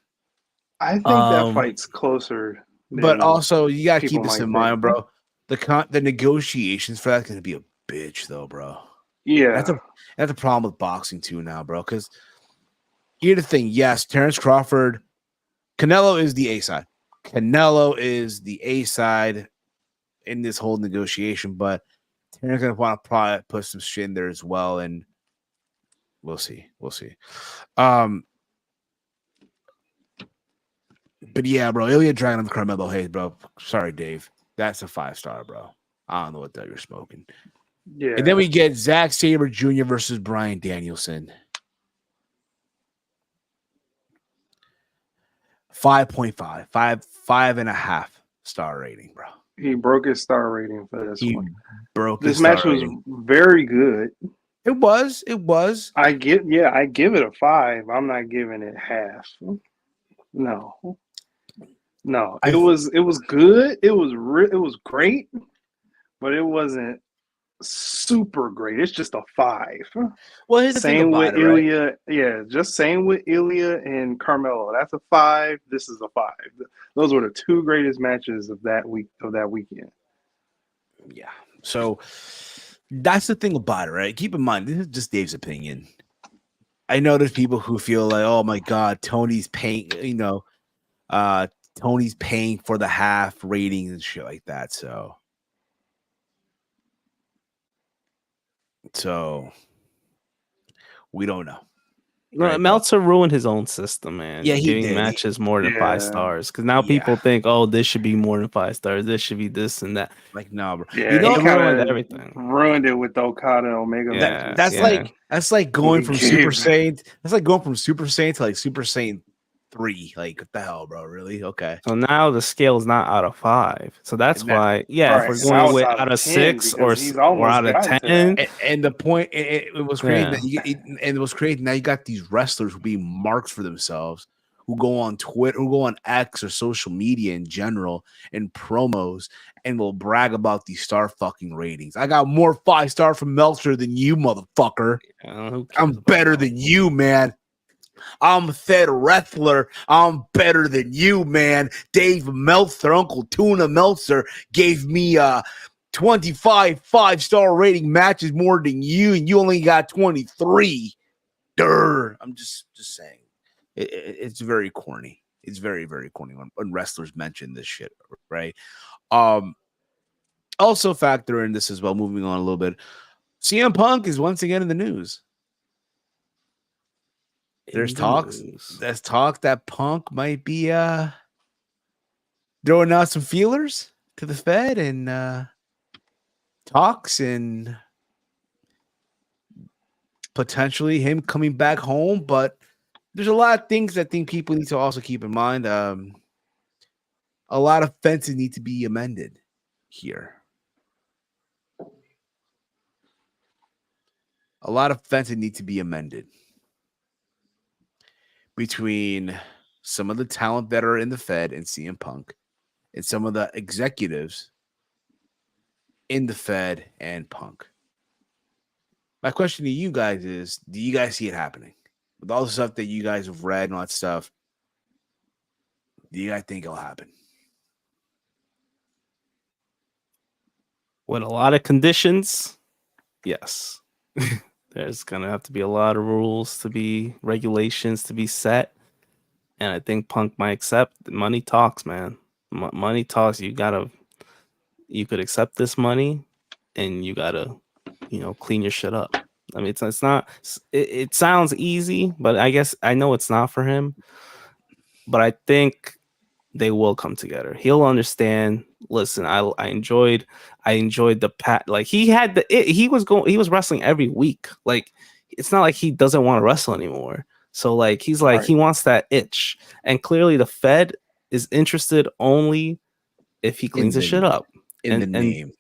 I think that fight's closer. But than also, you gotta people keep this might in mind, think. bro. The negotiations for that's gonna be a bitch, though, bro. Yeah, That's a problem with boxing too now, bro. Because here's the thing: yes, Terrence Crawford, Canelo is the A side. Canelo is the A side in this whole negotiation, but Terrence gonna want to probably put some shit in there as well, and we'll see. But yeah, bro, Ilya Dragunov, Carmelo Hayes, bro. Sorry, Dave. That's a 5-star, bro. I don't know what that you're smoking. yeah. And then we get Zack Sabre Jr. versus Bryan Danielson. 5.5, 5.5 star rating, bro. He broke his star rating for this He one. broke This his star match was rating. very good. It was. I give it a 5. I'm not giving it half. No. It was good. It was great, but it wasn't super great. It's just a 5. Well, here's the thing Same about with it, right? Ilya. Yeah, just same with Ilya and Carmelo. That's a 5. This is a 5. Those were the 2 greatest matches of that weekend. Yeah. So that's the thing about it, right? Keep in mind, this is just Dave's opinion. I know there's people who feel like, oh my God, Tony's paying, Tony's paying for the half ratings and shit like that. So we don't know. No, Right, Meltzer ruined his own system, man. Yeah, he giving did. matches more than Yeah. 5 stars because now Yeah. people think, oh, this should be more than 5 stars. This should be this and that. Like, no, bro. Yeah, You know, he kinda ruined everything. Ruined it with the Okada and Omega. Yeah. matches. that's like going from Super Gabe. Saiyan. That's like going from Super Saiyan to like Super Saiyan 3. Like, what the hell, bro? Really? Okay. So now the scale is not out of 5. So that's why, yeah, Right, if so we're now going it's with out of out of 10 6 because he's or almost out of gotten to 10, that. And the point, it was crazy Yeah. that it was crazy. Now you got these wrestlers who be marks for themselves, who go on Twitter, who go on X or social media in general, and promos, and will brag about these star fucking ratings. I got more 5-star from Meltzer than you, motherfucker. who cares I'm about better that? than you, man. I'm Fed wrestler. I'm better than you, man. Dave Meltzer, Uncle Tuna Meltzer, gave me 25 5-star rating matches more than you, and you only got 23. Durr. I'm just saying. It's very corny. It's very, very corny when wrestlers mention this shit, right? Also factor in this as well, moving on a little bit. CM Punk is once again in the news. There's talk that Punk might be throwing out some feelers to the Fed and talks and potentially him coming back home. But there's a lot of things I think people need to also keep in mind. A lot of fences need to be amended here. a lot of fences need to be amended between some of the talent that are in the Fed and CM Punk and some of the executives in the Fed and Punk. My question to you guys is, do you guys see it happening? With all the stuff that you guys have read and all that stuff, do you guys think it'll happen? With a lot of conditions, yes. There's gonna have to be a lot of rules to be regulations to be set, and I think Punk might accept. Money talks, man. Money talks. You could accept this money, and you gotta, clean your shit up. I mean, it's not. It sounds easy, but I guess I know it's not for him. But I think they will come together. He'll understand. Listen, I enjoyed the pat. Like he was wrestling every week. Like it's not like he doesn't want to wrestle anymore. So like he's like Right. he wants that itch, and clearly the Fed is interested only if he cleans his shit up In the name.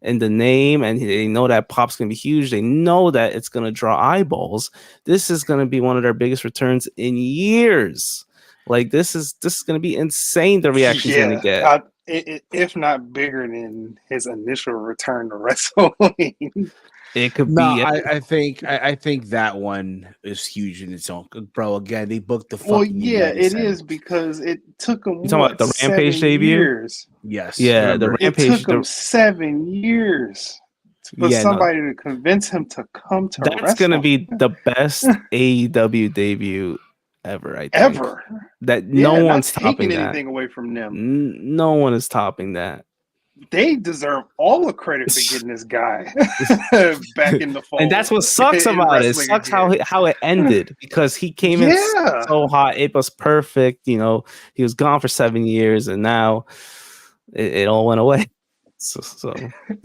and the name, and they know that Pop's gonna be huge. They know that it's gonna draw eyeballs. This is gonna be one of their biggest returns in years. Like this is gonna be insane. The reaction he's gonna get. If not bigger than his initial return to wrestling. It could No, be. I think that one is huge in its own. Bro, again, they booked the fucking Well, yeah, United it Center. is because it took him You talking about the Rampage 7 debut? years. Yes. Yeah, remember? the It Rampage. took him 7 years for Yeah, no. somebody to convince him to come to That's wrestle. gonna be the best AEW debut ever. I think Ever. that Yeah, no not one's topping taking that. anything away from them. No one is topping that. They deserve all the credit for getting this guy back in the fold. And that's what sucks in about it. It wrestling sucks again. how it ended because he came in Yeah. so hot. It was perfect. He was gone for 7 years, and now it all went away. So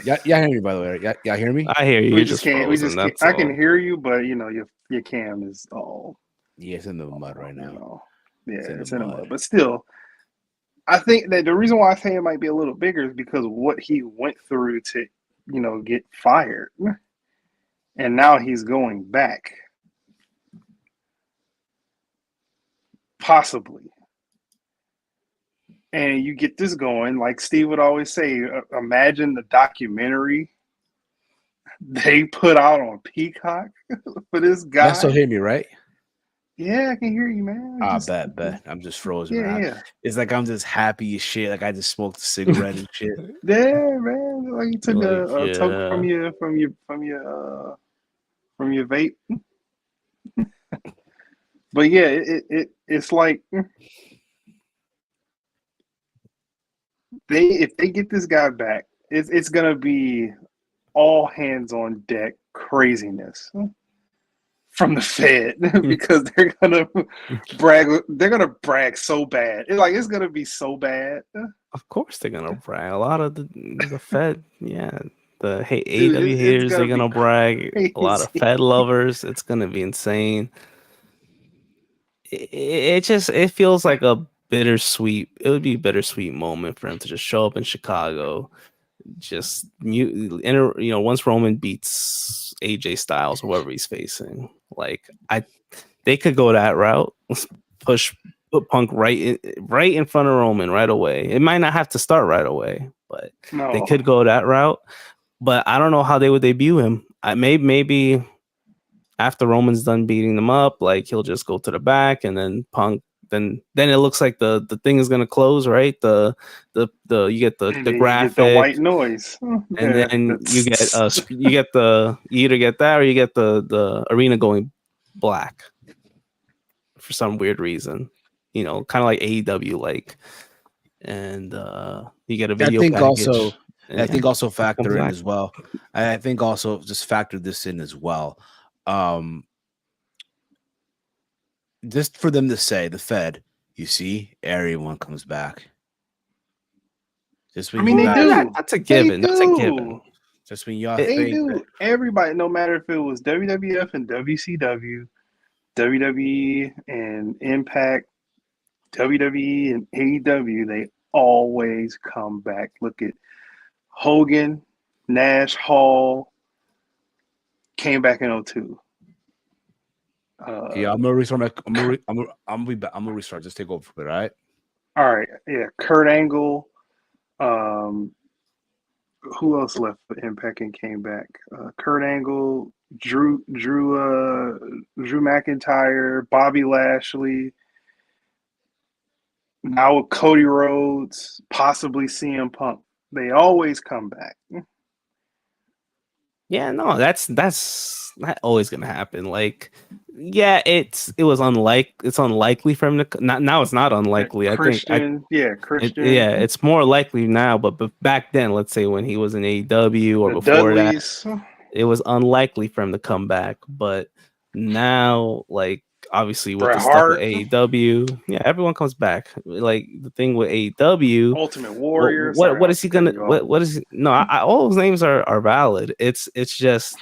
Yeah, hear me, by the way. Yeah, hear me? I hear you. We You're just just can't. frozen. We just can't. That's I can all. hear you, but your cam is all. Yeah, it's in the mud right now. Yeah, It's in the mud. mud. But still, I think that the reason why I say it might be a little bigger is because of what he went through to, get fired, and now he's going back, possibly. And you get this going, like Steve would always say. Imagine the documentary they put out on Peacock for this guy. Y'all still hear me, right? Yeah, I can hear you, man. Bet. I'm just frozen. Yeah, man. yeah. It's like I'm just happy as shit. Like I just smoked a cigarette and shit. Yeah, man. Like you took Like, a toke from your vape. But yeah, it's like if they get this guy back, it's gonna be all hands on deck craziness from the Fed because they're gonna brag. They're gonna brag so bad. It's gonna be so bad. Of course, they're gonna brag. A lot of the Fed, yeah, the Dude, AEW it's haters, they're gonna gonna be brag. A lot of crazy. Fed lovers, it's gonna be insane. It feels like a bittersweet. It would be a bittersweet moment for him to just show up in Chicago, just once Roman beats AJ Styles or whoever he's facing. Like they could go that route, put Punk right in front of Roman right away. It might not have to start right away, but they could go that route. But I don't know how they would debut him. Maybe after Roman's done beating them up, like he'll just go to the back, and then Punk. Then it looks like the thing is gonna close, right? You get the graphic, you get the white noise, and then you either get that or you get the arena going black for some weird reason, kind of like AEW, like, and you get a video. I think also factor in as well. I think also just factor this in as well. Just for them to say the Fed, you see, everyone comes back. Just when they do. That's a given. That's a given. Just when y'all they think do. Everybody, no matter if it was WWF and WCW, WWE and Impact, WWE and AEW, they always come back. Look at Hogan, Nash, Hall, came back in 02. Yeah, I'm gonna restart. I'm gonna be back. I'm gonna restart. Just take over for it. All right. All right. Yeah. Kurt Angle. Who else left for Impact and came back? Kurt Angle, Drew McIntyre, Bobby Lashley. Now with Cody Rhodes, possibly CM Punk. They always come back. Yeah, no, that's not always gonna happen. Like, yeah, it's unlikely for him to not now. It's not unlikely. Christian. It's more likely now. But back then, let's say when he was in AEW or The before Dudleys. that, it was unlikely for him to come back. But now, like, obviously with Bret the stuff Hart. with AEW, yeah, everyone comes back. Like the thing with AEW, Ultimate Warrior. what is he gonna? What is? No, all those names are valid. It's just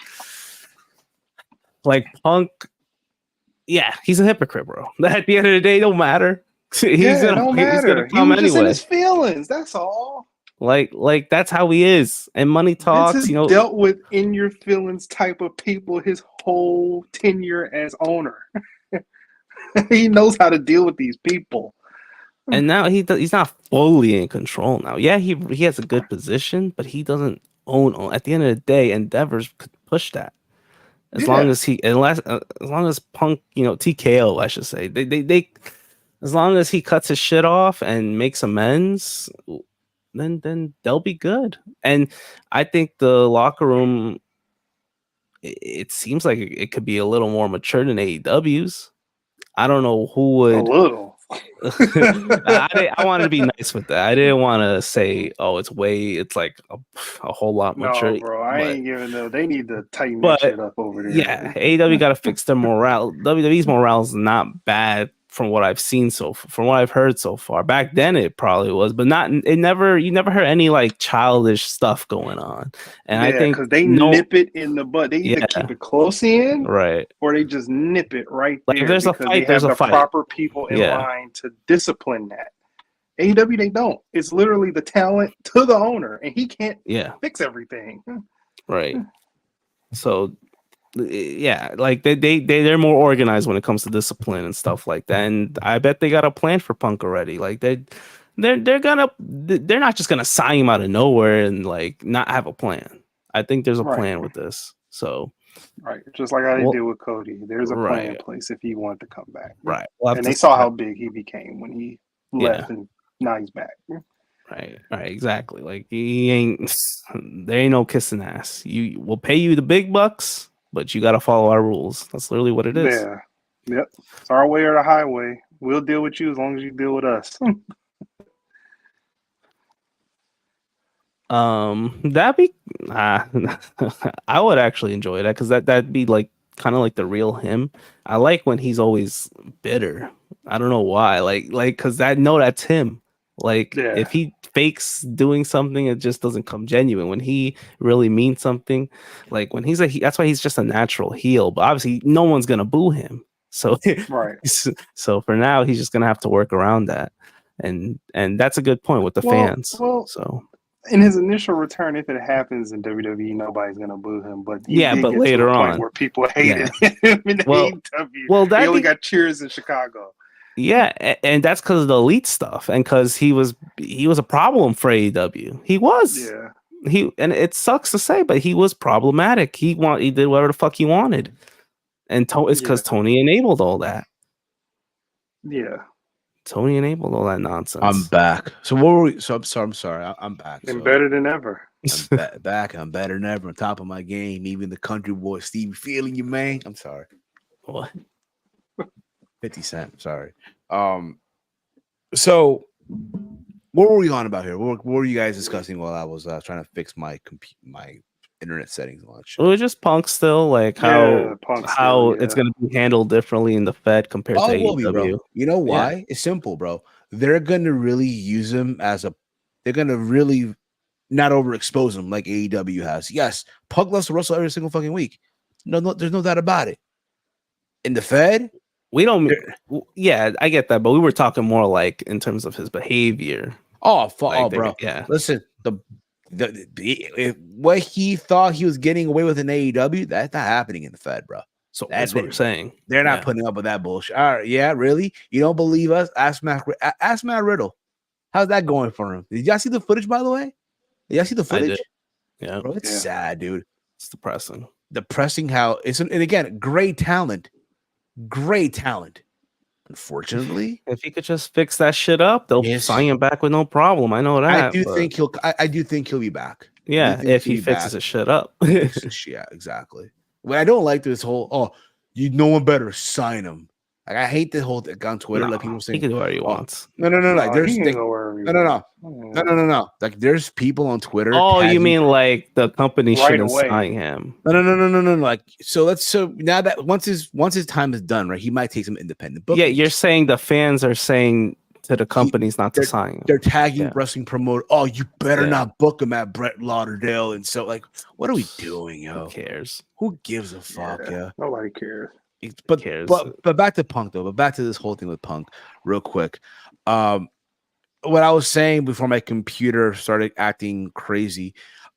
like Punk. Yeah, he's a hypocrite, bro. At the end of the day, it don't matter. He's gonna come he was just in anyway. his feelings. That's all. Like that's how he is. And money talks. Vince has dealt with in your feelings type of people his whole tenure as owner. He knows how to deal with these people. And now he's not fully in control now. Yeah, he has a good position, but he doesn't own. At the end of the day, Endeavors could push that. As long as Punk, TKO, I should say, they as long as he cuts his shit off and makes amends, then they'll be good. And I think the locker room, it seems like it could be a little more mature than AEW's. I don't know who would. A little. I wanted to be nice with that. I didn't want to say, "Oh, it's like a whole lot mature." No, bro, I ain't giving them. They need to tighten that shit up over there. Yeah, AEW got to fix their morale. WWE's morale is not bad from what I've seen from what I've heard so far. Back then, it probably was, but you never heard any like childish stuff going on. And I think because they nip it in the butt. They either keep it close in, right, or they just nip it right there. Like if there's a fight, there's a fight. Proper people in line to discipline that. AEW, they don't. It's literally the talent to the owner, and he can't fix everything. Right. So. Yeah, like they're more organized when it comes to discipline and stuff like that, and I bet they got a plan for Punk already. Like they're not just gonna sign him out of nowhere and like not have a plan. I think there's a plan with this. So just like how they did with Cody, there's a plan in place if he wanted to come back. Right, and they saw how big he became when he left, and now he's back. Right, exactly. Like there ain't no kissing ass. We'll pay you the big bucks, but you got to follow our rules. That's literally what it is. Yeah. Yep. It's our way or the highway. We'll deal with you as long as you deal with us. That'd be I would actually enjoy that because that'd be like kind of like the real him. I like when he's always bitter. I don't know why. Like because that's him. Like if he fakes doing something, it just doesn't come genuine. When he really means something, like when that's why he's just a natural heel. But obviously, no one's gonna boo him. So So for now, he's just gonna have to work around that, and that's a good point with the fans. So in his initial return, if it happens in WWE, nobody's gonna boo him. But but later on, where people hated him in AEW, they only got cheers in Chicago. Yeah, and that's because of the elite stuff, and because he was a problem for AEW. He was. Yeah. And it sucks to say, but he was problematic. He did whatever the fuck he wanted, and it's because Tony enabled all that. Yeah. Tony enabled all that nonsense. I'm back. So what were we? So I'm sorry. I'm back. And better than ever. I'm back. I'm better than ever. On top of my game. Even the country boy Stevie feeling you, man. I'm sorry. What? 50 Cent. Sorry. So what were we on about here? What were you guys discussing while I was trying to fix my internet settings and all that shit? It was just Punk still, like how it's going to be handled differently in the Fed compared to AEW. Bro. You know why? Yeah. It's simple, bro. They're going to really use him they're going to really not overexpose him like AEW has. Yes, Punk loves to wrestle every single fucking week. No, there's no doubt about it. In the Fed, we don't. Yeah, I get that, but we were talking more like in terms of his behavior. Bro. Yeah. Listen, What he thought he was getting away with in AEW, that's not happening in the Fed, bro. So that's what we're saying. They're not putting up with that bullshit. All right, yeah, really? You don't believe us? Ask Matt Riddle. How's that going for him? Did y'all see the footage, by the way? Did y'all see the I did. footage? Yeah, Bro, it's sad, dude. it's depressing. Depressing how it's, and again, great talent. Great talent. Unfortunately, If he could just fix that shit up, they'll sign him back with no problem. I know that. I do think he'll be back. Yeah, if he fixes his shit up. Yeah, exactly. What I don't like this whole no one better sign him. Like, I hate the whole thing on Twitter. Like people saying he can do whatever he wants. No. Like there's no. Like there's people on Twitter. Oh, you mean like the company shouldn't sign him? No. Like so now that once his time is done, right? He might take some independent bookings. Yeah, you're saying the fans are saying to the companies not to sign him. They're tagging wrestling promoter. Oh, you better not book him at Brett Lauderdale. And so, like, what are we doing, yo? Who cares? Who gives a fuck, yeah? Nobody cares. But back to Punk though. But back to this whole thing with Punk, real quick. What I was saying before my computer started acting crazy,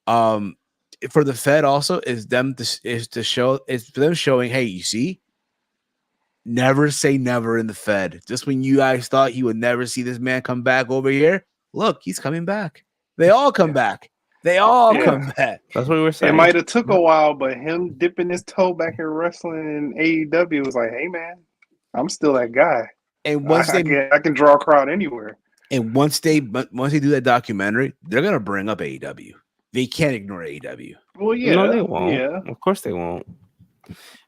for the Fed also is for them showing, hey, you see, never say never in the Fed. Just when you guys thought you would never see this man come back over here, look, he's coming back. They all come back. They all come back. That's what we were saying. It might have took a while, but him dipping his toe back in wrestling in AEW was like, hey man, I'm still that guy. And once I can draw a crowd anywhere. And once they do that documentary, they're gonna bring up AEW. They can't ignore AEW. Well, yeah, no, they won't. Yeah, of course they won't.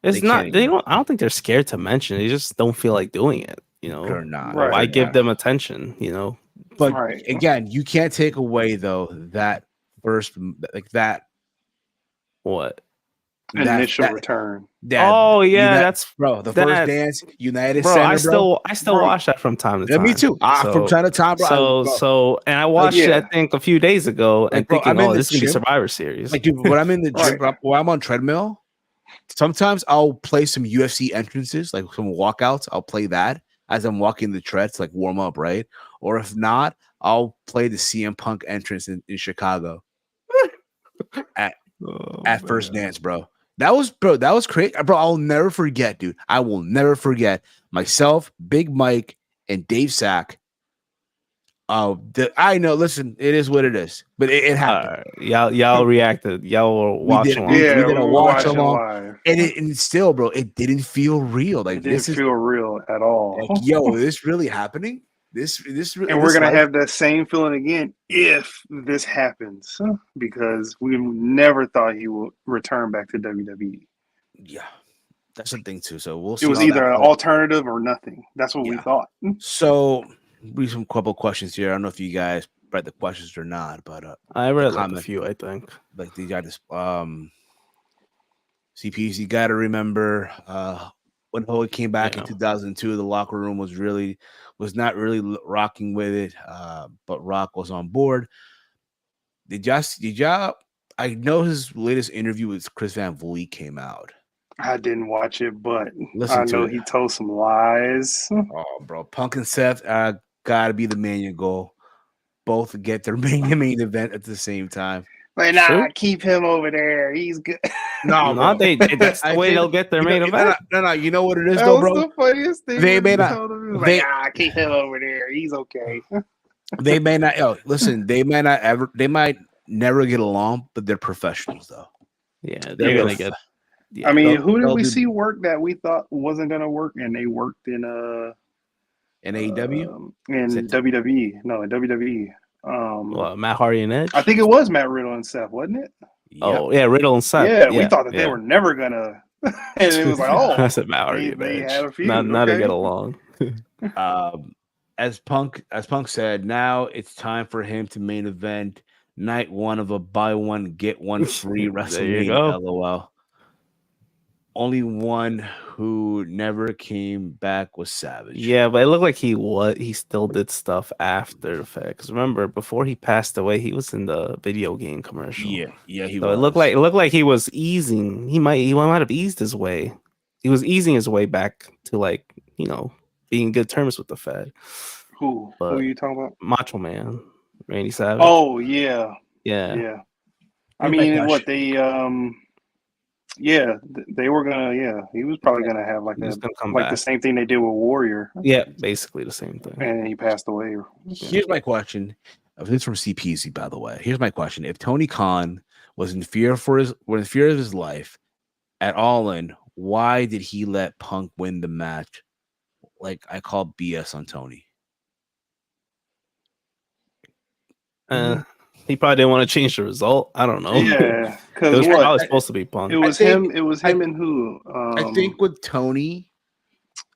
It's not. They don't. I don't think they're scared to mention. They just don't feel like doing it. You know, they're not. Right, why give them attention? You know, but again, you can't take away though that first like that. What? Initial return. That's the first dance, United bro, Center. I still watch that from time to time. Me too. From time to time, bro. And I watched it, I think, a few days ago, and thinking, this is gonna be Survivor Series. Like, dude, when I'm in the gym, when I'm on treadmill, sometimes I'll play some UFC entrances, like some walkouts. I'll play that as I'm walking the tread to like warm up, right? Or if not, I'll play the CM Punk entrance in Chicago at First Dance, bro. That was crazy, bro. I'll never forget, dude. I will never forget myself, Big Mike, and Dave Sack. I know. Listen, it is what it is, but it happened. Y'all reacted. Y'all were watching. We did a watch along, and still, bro, it didn't feel real. Like it didn't feel real at all. Like, yo, is this really happening? This and we're gonna have that same feeling again if this happens, because we never thought he would return back to WWE. Yeah, that's the thing too. So we'll see. It was either an alternative or nothing. That's what we thought. So we have some couple questions here. I don't know if you guys read the questions or not, but I read like a few. I think like these guys. CPs, you got to remember when Hogan came back in 2002, the locker room was not really rocking with it, but Rock was on board. Did y'all? I know his latest interview with Chris Van Vliet came out. I didn't watch it, but I know he told some lies. Oh, bro, Punk and Seth gotta be the main goal. Both get their main event at the same time. Like, nah, keep him over there. He's good. No, that's the way they'll get their main event. No. You know what it is, though, bro? The funniest thing. They may not. Keep him over there. He's okay. They may not. Listen, they might never get along, but they're professionals, though. Yeah, they're gonna get. Yeah, I mean, who did we see work that we thought wasn't gonna work, and they worked in AEW, in WWE? No, in WWE. Matt Hardy and Edge. I think it was Matt Riddle and Seth, wasn't it? Oh yeah, Riddle and Seth. Yeah, we thought that they were never gonna. And it was like, I said Matt Hardy and Edge. Not to get along. As Punk said, now it's time for him to main event night one of a buy one get one free WrestleMania. LOL. Only one who never came back was Savage. Yeah, but it looked like he still did stuff after the fact. Because remember, before he passed away, he was in the video game commercial. Yeah, he so was. It looked like he was easing. He might have eased his way. He was easing his way back to, like, you know, being in good terms with the Fed. Who are you talking about? Macho Man, Randy Savage. Oh yeah. Yeah. Yeah. I Here's my mean, what question. they were gonna. Yeah, he was probably gonna have like He's gonna come like the back. same thing they did with Warrior, Yeah, basically the same thing. and he passed away. Here's my question. This is from CPC, by the way. Here's my question: if Tony Khan was in fear of his life at All In, why did he let Punk win the match? Like I call BS on Tony. He probably didn't want to change the result. I don't know. Yeah, It because was what probably supposed to be it Punk. was think- him. It was him and who? I think with Tony,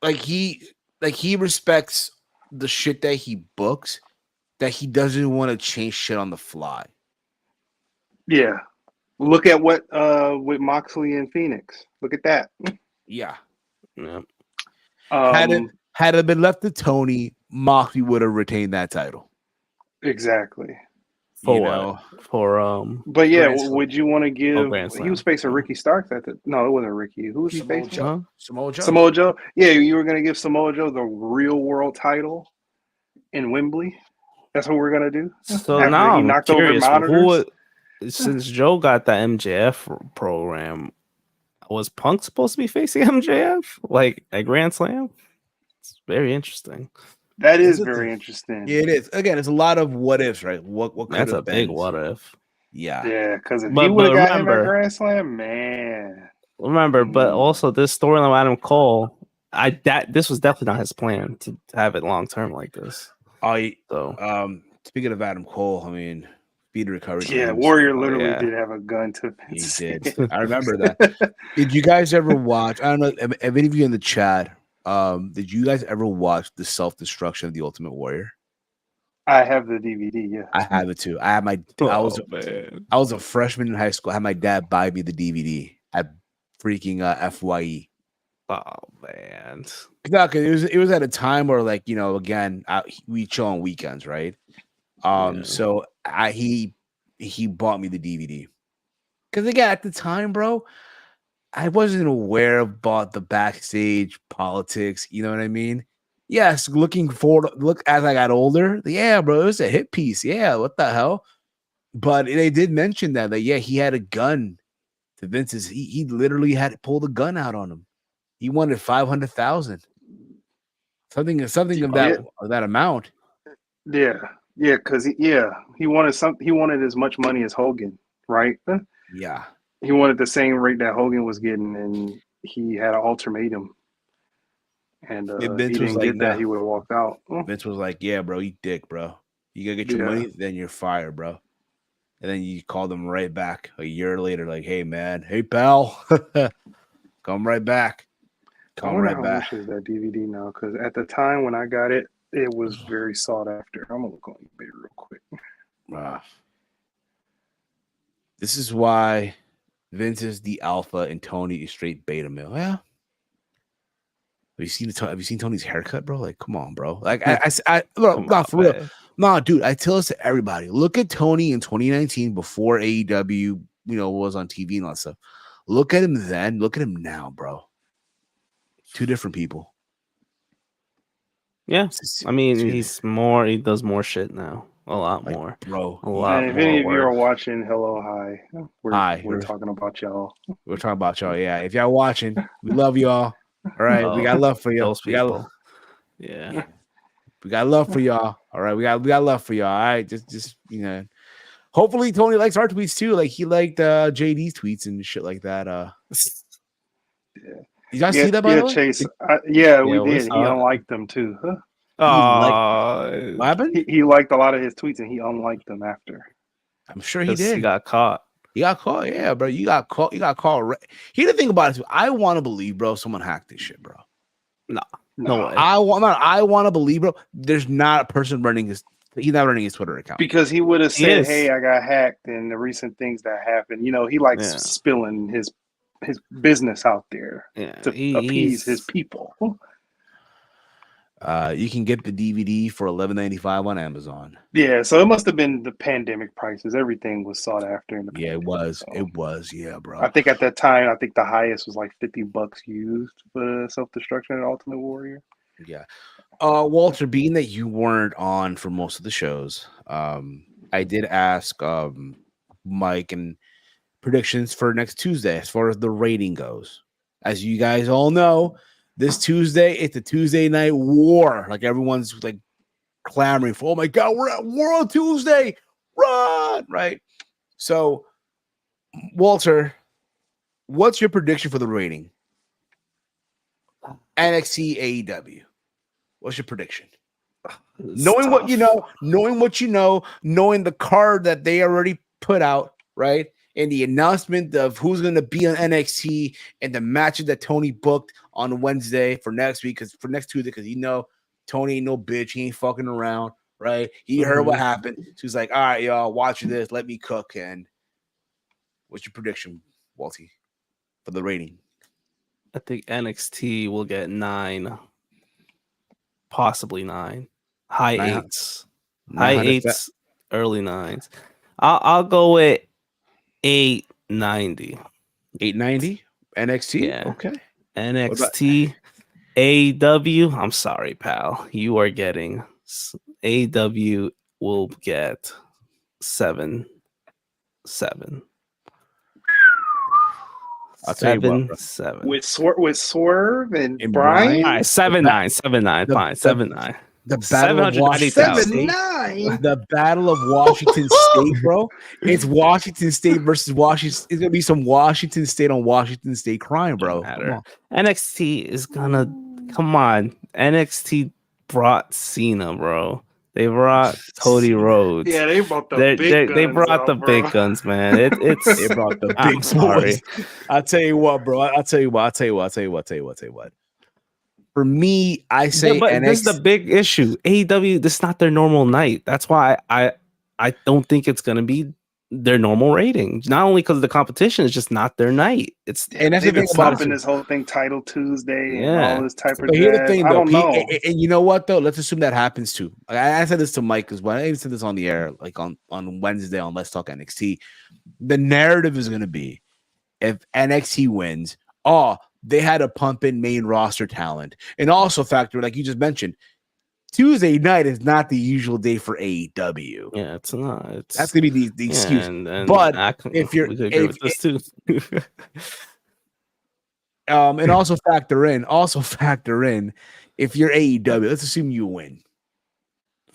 he respects the shit that he books, that he doesn't want to change shit on the fly. Yeah. Look at what with Moxley and Phoenix. Look at that. Yeah. Yeah. Had it been left to Tony, Moxley would have retained that title. Exactly. For You what? know? For But yeah, Grand Slam. would you want to give? Grand He was Slam. facing Ricky Starks at the. No, it wasn't Ricky. Who was he Samoa facing? Joe. Huh? Samoa Joe. Samoa Joe. Yeah, you were gonna give Samoa Joe the real world title in Wembley. That's what we're gonna do. So After now he I'm knocked over curious. monitors. Since Joe got that MJF program, was Punk supposed to be facing MJF like at Grand Slam? It's very interesting. That is Is it very the- interesting. Yeah, it is. Again, it's a lot of what ifs, right? What could That's a have big been? what if. Yeah. Yeah, because if But- he would have but got him at remember- Grand Slam, man. Remember, but Mm. also this storyline with Adam Cole, this was definitely not his plan to have it long term like this. So Speaking of Adam Cole, I mean, speed recovery. Yeah, times. Warrior literally yeah. did have a gun to He Vince. did. I remember that. Did you guys ever watch? I don't know. If any of you in the chat, did you guys ever watch the self-destruction of the Ultimate Warrior? I have the DVD. Yeah, I have it too. I had my. I was man. I was a freshman in high school. I had my dad buy me the DVD at freaking FYE. Oh man. No, because it was at a time where, like, you know, again, we chill on weekends, right? Yeah. So he bought me the DVD because, again, at the time, bro, I wasn't aware about the backstage politics. You know what I mean? Yes, look as I got older. Yeah, bro, it was a hit piece. Yeah, what the hell? But they did mention that yeah, he had a gun to Vince's. He literally had to pull the gun out on him. He wanted 500,000. Something of that amount. yeah, because he wanted as much money as Hogan, right? Yeah. He wanted the same rate that Hogan was getting, and he had an ultimatum. And And he Vince was didn't like, get that, nah. he would have walked out. Vince was like, yeah, bro, you dick, bro. You gotta get your Yeah. money, then you're fired, bro. And then you call them right back a year later, like, hey, man, hey, pal, come right back. I Come wonder right how back. much is that DVD now? Because at the time when I got it, it was very sought after. I'm gonna look on eBay real quick. This is why Vince is the alpha and Tony is straight beta male. Yeah. Have you seen Tony's haircut, bro? Like, come on, bro. Like, I look, not for real. Nah, dude, I tell this to everybody. Look at Tony in 2019 before AEW, was on TV and all that stuff. Look at him then. Look at him now, bro. Two different people. Yeah. I mean, he does more shit now. A lot more. Bro. A lot And if more any of you are work. watching, hello, hi. Hi. We're talking about y'all. We're talking about y'all. Yeah. If y'all watching, we love y'all. All right. We got love for you. Those people. Yeah. We got love for y'all. All right. We got love for y'all. All right. Just hopefully Tony likes our tweets too. Like he liked JD's tweets and shit like that. Yeah. Did y'all see that by the way? Chase. We did. He unliked them too. Huh? What happened? He liked a lot of his tweets and he unliked them after. I'm sure he did. He got caught. He got caught. Yeah, bro. You got caught. Here's the thing about it too. I want to believe, bro, someone hacked this shit, bro. No way. I want to believe, bro. There's not a person running his. He's not running his Twitter account because he would have said, "Hey, I got hacked," and the recent things that happened. He likes spilling his business out there to appease his people. You can get the DVD for $11.95 on Amazon. Yeah, so it must have been the pandemic prices. Everything was sought after in the pandemic. It was. So. It was. Yeah, bro. I think at that time, the highest was like $50 used for the self-destruction and Ultimate Warrior. Yeah. Walter, being that you weren't on for most of the shows, I did ask Mike and predictions for next Tuesday as far as the rating goes. As you guys all know, this Tuesday it's a Tuesday night war. Like everyone's like clamoring for. Oh my God, we're at war on Tuesday! Run! Right. So, Walter, what's your prediction for the rating? NXT AEW. What's your prediction? Knowing what you know, knowing the card that they already put out, right? And the announcement of who's going to be on NXT and the matches that Tony booked on Wednesday for next week, because for next Tuesday, because Tony ain't no bitch, he ain't fucking around, right? He heard what happened. So he's like, all right, y'all, watch this, let me cook. And what's your prediction, Walty, for the rating? I think NXT will get 9, possibly 9. High 8s. High 8s, early 9s. I'll go with 890. 890 NXT? Yeah. Okay. NXT AEW. I'm sorry, pal. You are getting AEW will get 7. I'll tell you what, bro. 7. With Swerve and And Brian. All right, 7-9, 7-9, fine, 7-9. The battle of Washington State. 7-9. The battle of Washington State, bro. It's Washington State versus Washington. It's gonna be some Washington State on Washington State crime, bro. Come on. NXT is gonna come on. NXT brought Cena, bro. They brought Cody Rhodes. Yeah, they brought the big guns. They brought the big guns, man. It's They brought the I'm big sorry. boys. I'll tell you what, bro. I'll tell you what. For me, I say but NXT. this is the big issue. AEW, this is not their normal night. That's why I don't think it's gonna be their normal rating. Not only because of the competition, it's just not their night. And that's they've the been thing about stopping this whole thing, Title Tuesday, and all this type of But here's the jazz. thing, I though, don't know. and you know what, though? Let's assume that happens too. I said this to Mike as well. I even said this on the air, like on Wednesday on Let's Talk NXT. The narrative is going to be if NXT wins, they had to pump in main roster talent, and also factor, like you just mentioned, Tuesday night is not the usual day for AEW. Yeah, it's not. That's gonna be the excuse. And but if you're, we could agree with this too. and also factor in, if you're AEW, let's assume you win,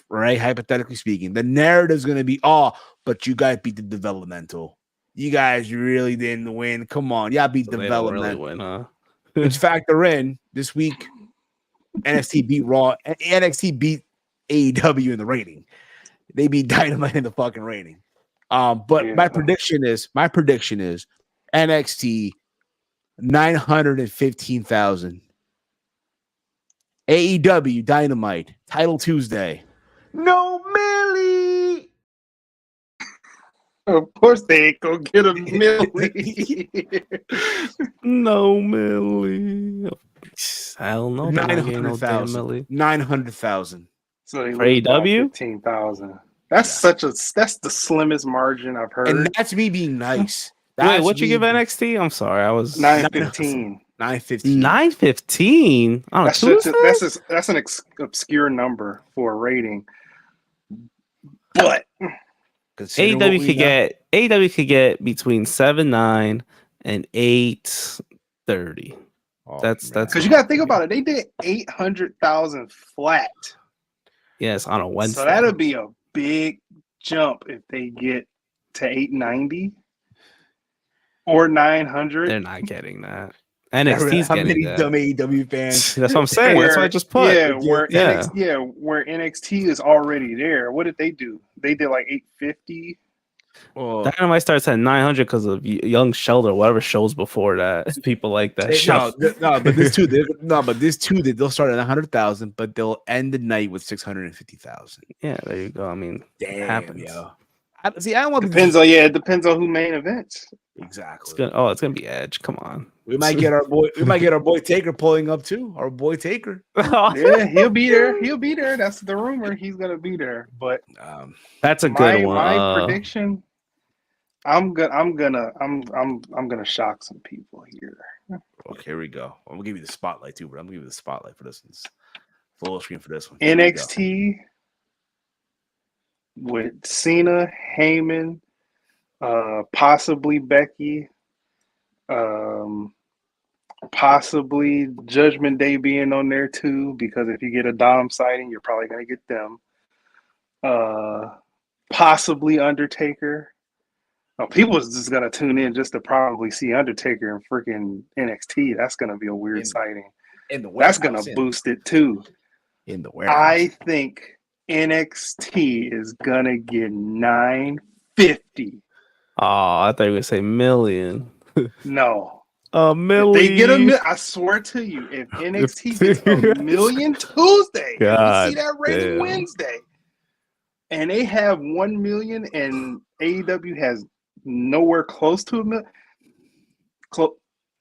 right? Hypothetically speaking, the narrative is gonna be, but you guys beat the developmental. You guys really didn't win. Come on, y'all beat development. Really win, huh? Let's factor in this week. NXT beat Raw. NXT beat AEW in the rating. They beat Dynamite in the fucking rating. But my prediction is NXT 915,000. AEW Dynamite Title Tuesday. No Millie. Of course they ain't gonna get a Millie. No Millie. I don't know. 900,000. 900,000. So they For AEW? 15,000. That's the slimmest margin I've heard. And that's me being nice. Wait, what you give NXT? I'm sorry, I was 915. 915. 915 on a Tuesday? That's an obscure number for a rating. But AEW could get between 7-9 and 830. That's because you got to think about it. They did 800,000 flat. Yes, on a Wednesday. So that'll be a big jump if they get to 890 or 900. They're not getting that. NXT's How getting many that. dumb AEW fans? That's what I'm saying. That's what I just put. Where NXT is already there. What did they do? They did like 850. Dynamite starts at 900 because of Young Sheldon, whatever shows before that. People like that. But this two, they'll start at 100,000, but they'll end the night with 650,000. Yeah, there you go. I mean, it happens. Yo. I don't want. It depends on who main events. Exactly. It's gonna be Edge. Come on. We might get our boy Taker pulling up too. Our boy Taker. Yeah, he'll be there. That's the rumor. He's gonna be there. But that's a good one. My prediction. I'm gonna shock some people here. Okay, here we go. I'm gonna give you the spotlight too, but I'm gonna give you the spotlight for this one. Full screen for this one. NXT with Cena, Heyman, possibly Becky, possibly Judgment Day being on there too, because if you get a Dom sighting, you're probably going to get them. Possibly Undertaker. Oh, people is just going to tune in just to probably see Undertaker in freaking NXT. That's going to be a weird sighting. In the warehouse, that's going to boost it too. In the warehouse. I think NXT is going to get 950. Oh, I thought you were going to say million. No. A million. If they get I swear to you, if NXT gets a million Tuesday, we see that rating Wednesday, and they have 1 million, and AEW has nowhere close to a million,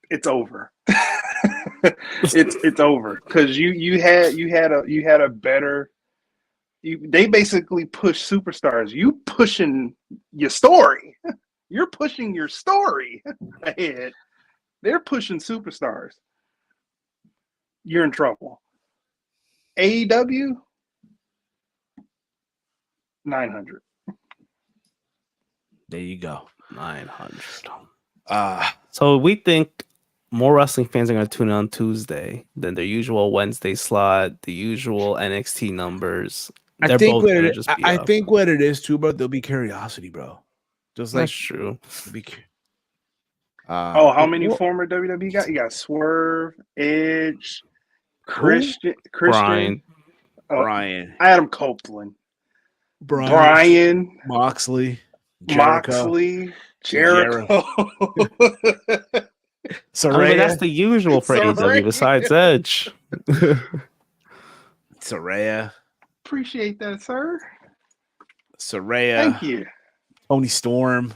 it's over. it's over because you had a better. They basically push superstars. You pushing your story. You're pushing your story ahead. They're pushing superstars. You're in trouble. AEW, 900. There you go. 900. So we think more wrestling fans are going to tune in on Tuesday than their usual Wednesday slot, the usual NXT numbers. I think what it is too, bro. There'll be curiosity, bro. Just like that's true. How many former WWE got? You got Swerve, Edge, Christian, Brian, Adam Copeland, Brian, Moxley, Jericho. Saraya. That's the usual for AEW besides Edge. Saraya. Appreciate that, sir. Saraya. Thank you. Tony Storm.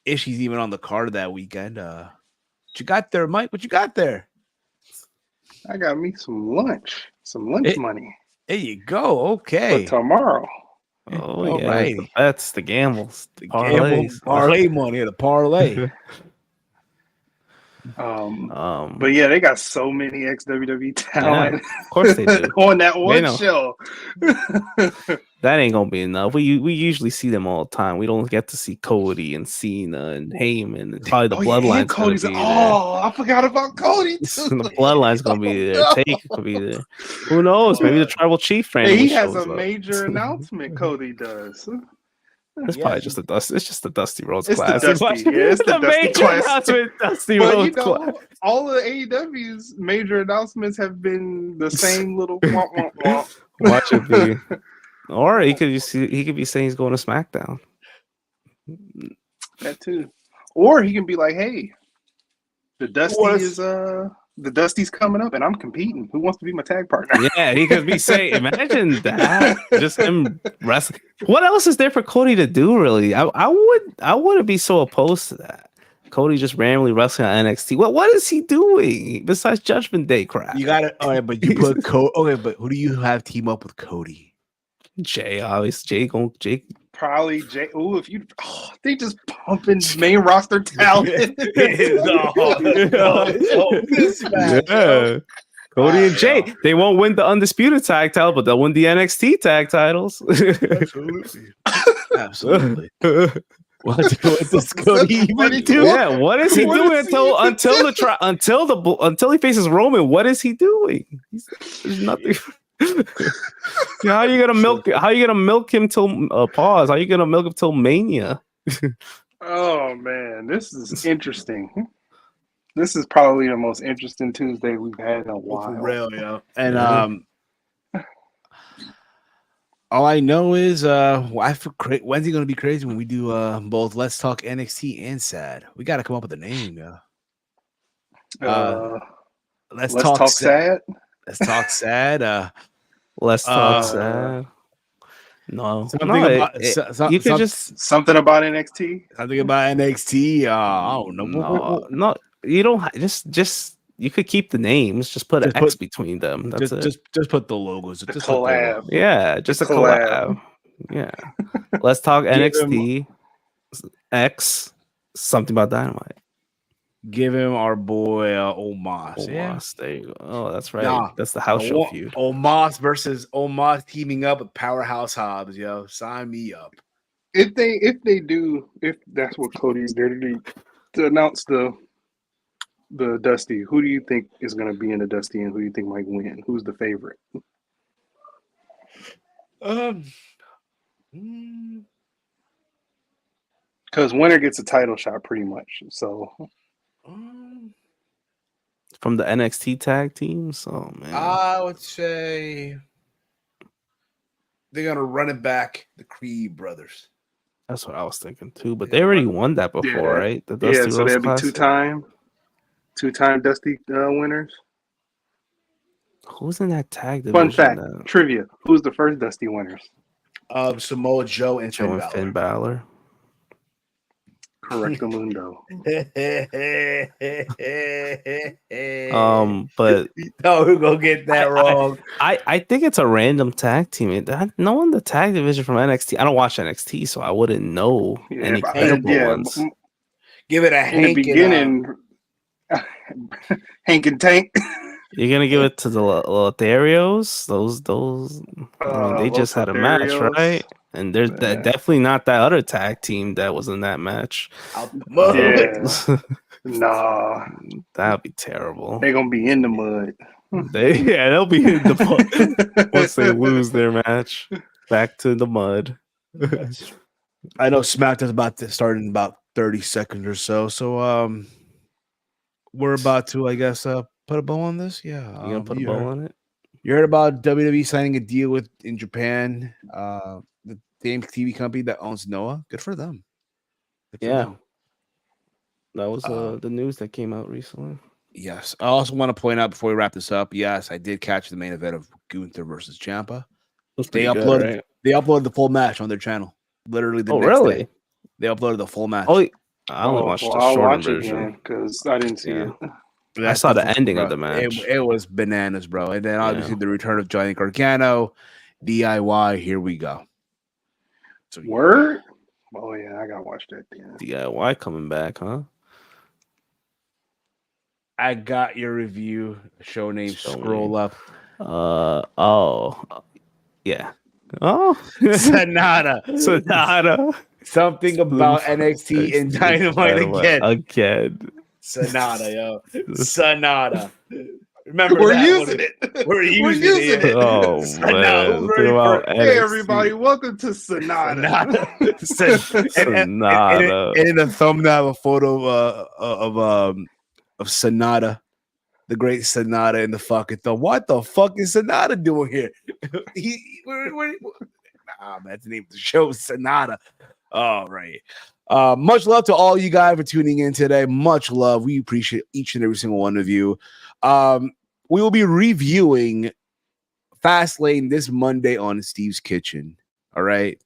Ishii's even on the card that weekend. What you got there, Mike? What you got there? I got me some lunch money. There you go. Okay. For tomorrow. Oh, yeah. Right. That's the gambles. The parlay money, the parlay. But yeah, they got so many ex-WWE talent. Yeah, of course they do. On that one show. That ain't gonna be enough. We usually see them all the time. We don't get to see Cody and Cena and Heyman. And probably the Bloodline's gonna be there. I forgot about Cody too. The Bloodline's gonna be there. Take could be there. Who knows? Maybe the Tribal Chief friend. He has a major announcement. Cody does. It's probably just a Dusty. It's just the Dusty Rhodes it's class. The Dusty, it's the Dusty class. Dusty Rhodes class. All of AEW's major announcements have been the same little womp, womp, womp. Watch it be. Or he could be saying he's going to SmackDown. That too. Or he can be like, hey, the Dusty's coming up and I'm competing. Who wants to be my tag partner? Yeah, he could be saying, imagine that. Just him wrestling. What else is there for Cody to do, really? I wouldn't be so opposed to that. Cody just randomly wrestling on NXT. What is he doing besides Judgment Day crap? You got it. All right, but you put Cody. Okay, but who do you have team up with Cody? Jay, obviously. Jay. Probably Jay. Ooh, if you they just pumping main roster talent. Yeah. Cody and Jay. They won't win the undisputed tag title, but they'll win the NXT tag titles. Absolutely. What does Cody even do? Yeah, what is he doing until he faces Roman? What is he doing? There's nothing. How are you gonna milk him till pause? How are you gonna milk him till Mania? Oh man, this is interesting. This is probably the most interesting Tuesday we've had in a while. For real, yeah. And all I know is when's he gonna be crazy when we do both Let's Talk NXT and SAD? We got to come up with a name, Let's talk SAD. Let's talk sad. Let's talk sad. No, you could just something about NXT. Something about NXT. I don't know. No, you don't. Just you could keep the names. Just put an X between them. That's it. Just put the logos. Just collab. Yeah, just a collab. Yeah. Let's talk NXT. X. Something about Dynamite. Give him our boy Omos. Yeah. Omos, there you go. Oh, that's right. Nah, That's the house show feud. Omos versus Omos teaming up with Powerhouse Hobbs, yo. Sign me up. If that's what Cody's there to do, to announce the Dusty, who do you think is going to be in the Dusty, and who do you think might win? Who's the favorite? Because winner gets a title shot, pretty much. So From the NXT tag teams. Oh man. I would say they're gonna run it back, the Creed brothers. That's what I was thinking too. But they already won that before, right? The yeah, so Rose they'll be Classic? two-time Dusty winners. Who's in that tag division? Fun fact, trivia: who's the first Dusty winners? Samoa Joe and Joe and Finn Balor. Correctamundo. But no, we're gonna get that wrong. I think it's a random tag team. No one in the tag division from NXT. I don't watch NXT, so I wouldn't know any credible ones. Give it a in the beginning. Hank and Tank. You're gonna give it to the Lotharios? Those. I mean, they just had a match, right? And there's definitely not that other tag team that was in that match. Yeah. Nah, that'd be terrible. They're gonna be in the mud. They'll be in the mud once they lose their match. Back to the mud. I know SmackDown's about to start in about 30 seconds or so. So we're about to, I guess, put a bow on this. Yeah, you gonna put a bow on it? You heard about WWE signing a deal in Japan, the same TV company that owns Noah. Good for them. Them. That was the news that came out recently. Yes. I also want to point out before we wrap this up, yes, I did catch the main event of Gunther versus Ciampa. They uploaded the full match on their channel. Literally the next day. They uploaded the full match. Oh, I only watched the short version because I didn't see it. I saw the ending of the match. It was bananas, bro. And then obviously the return of Johnny Gargano, DIY. Here we go. So, word? Oh yeah, I gotta watch that. DIY coming back, huh? I got your review. Show name. Scroll up. Yeah. Oh, Sonata. Something about NXT and Dynamite again. Sonata, yo. Sonata. Remember, we're using it. We're using it. Oh, man. Hey, everybody. Welcome to Sonata. Sonata. And in the thumbnail, a photo of Sonata, the great Sonata in the fucking thumb. What the fuck is Sonata doing here? That's the name of the show, Sonata. All right. Much love to all you guys for tuning in today. Much love. We appreciate each and every single one of you. We will be reviewing Fastlane this Monday on Steve's Kitchen. All right.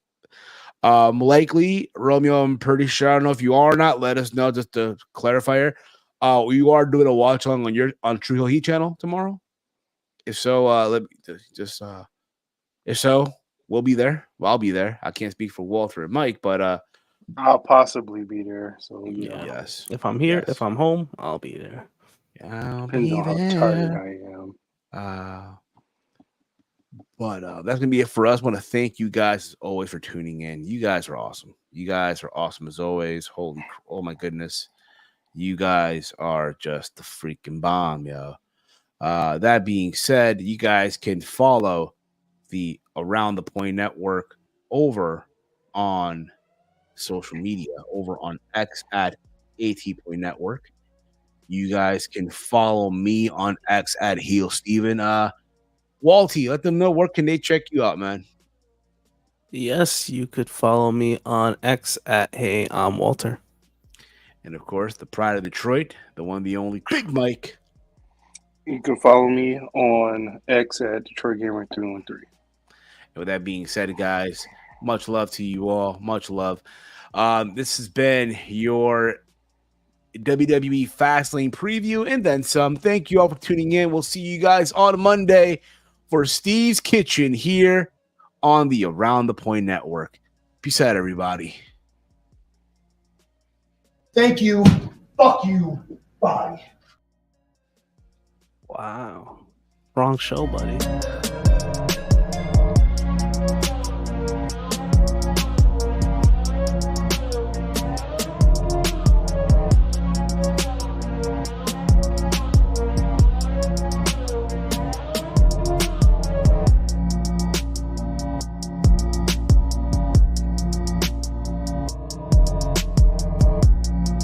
Likely, Romeo, I'm pretty sure. I don't know if you are or not. Let us know, just to clarify here. You are doing a watch along on True Hill Heat channel tomorrow. If so, let me just if so, we'll be there. Well, I'll be there. I can't speak for Walter and Mike, but I'll possibly be there. So yes. If I'm here, if I'm home, I'll be there. Yeah, depends on how tired I am. But that's gonna be it for us. I want to thank you guys as always for tuning in. You guys are awesome. You guys are awesome as always. Oh my goodness. You guys are just the freaking bomb, yo. That being said, you guys can follow the Around the Point Network over on social media, over on X at AT Point Network. You guys can follow me on X at Heel Steven. Walty, let them know where can they check you out, man. Yes, you could follow me on X at Hey, I'm Walter. And of course, the pride of Detroit, the one, the only Big Mike. You can follow me on X at Detroit Gamer 313. And with that being said, guys, much love to you all. Much love. This has been your WWE Fastlane preview and then some. Thank you all for tuning in. We'll see you guys on Monday for Steve's Kitchen here on the Around the Point Network. Peace out, everybody. Thank you. Fuck you. Wow. Wrong show, buddy.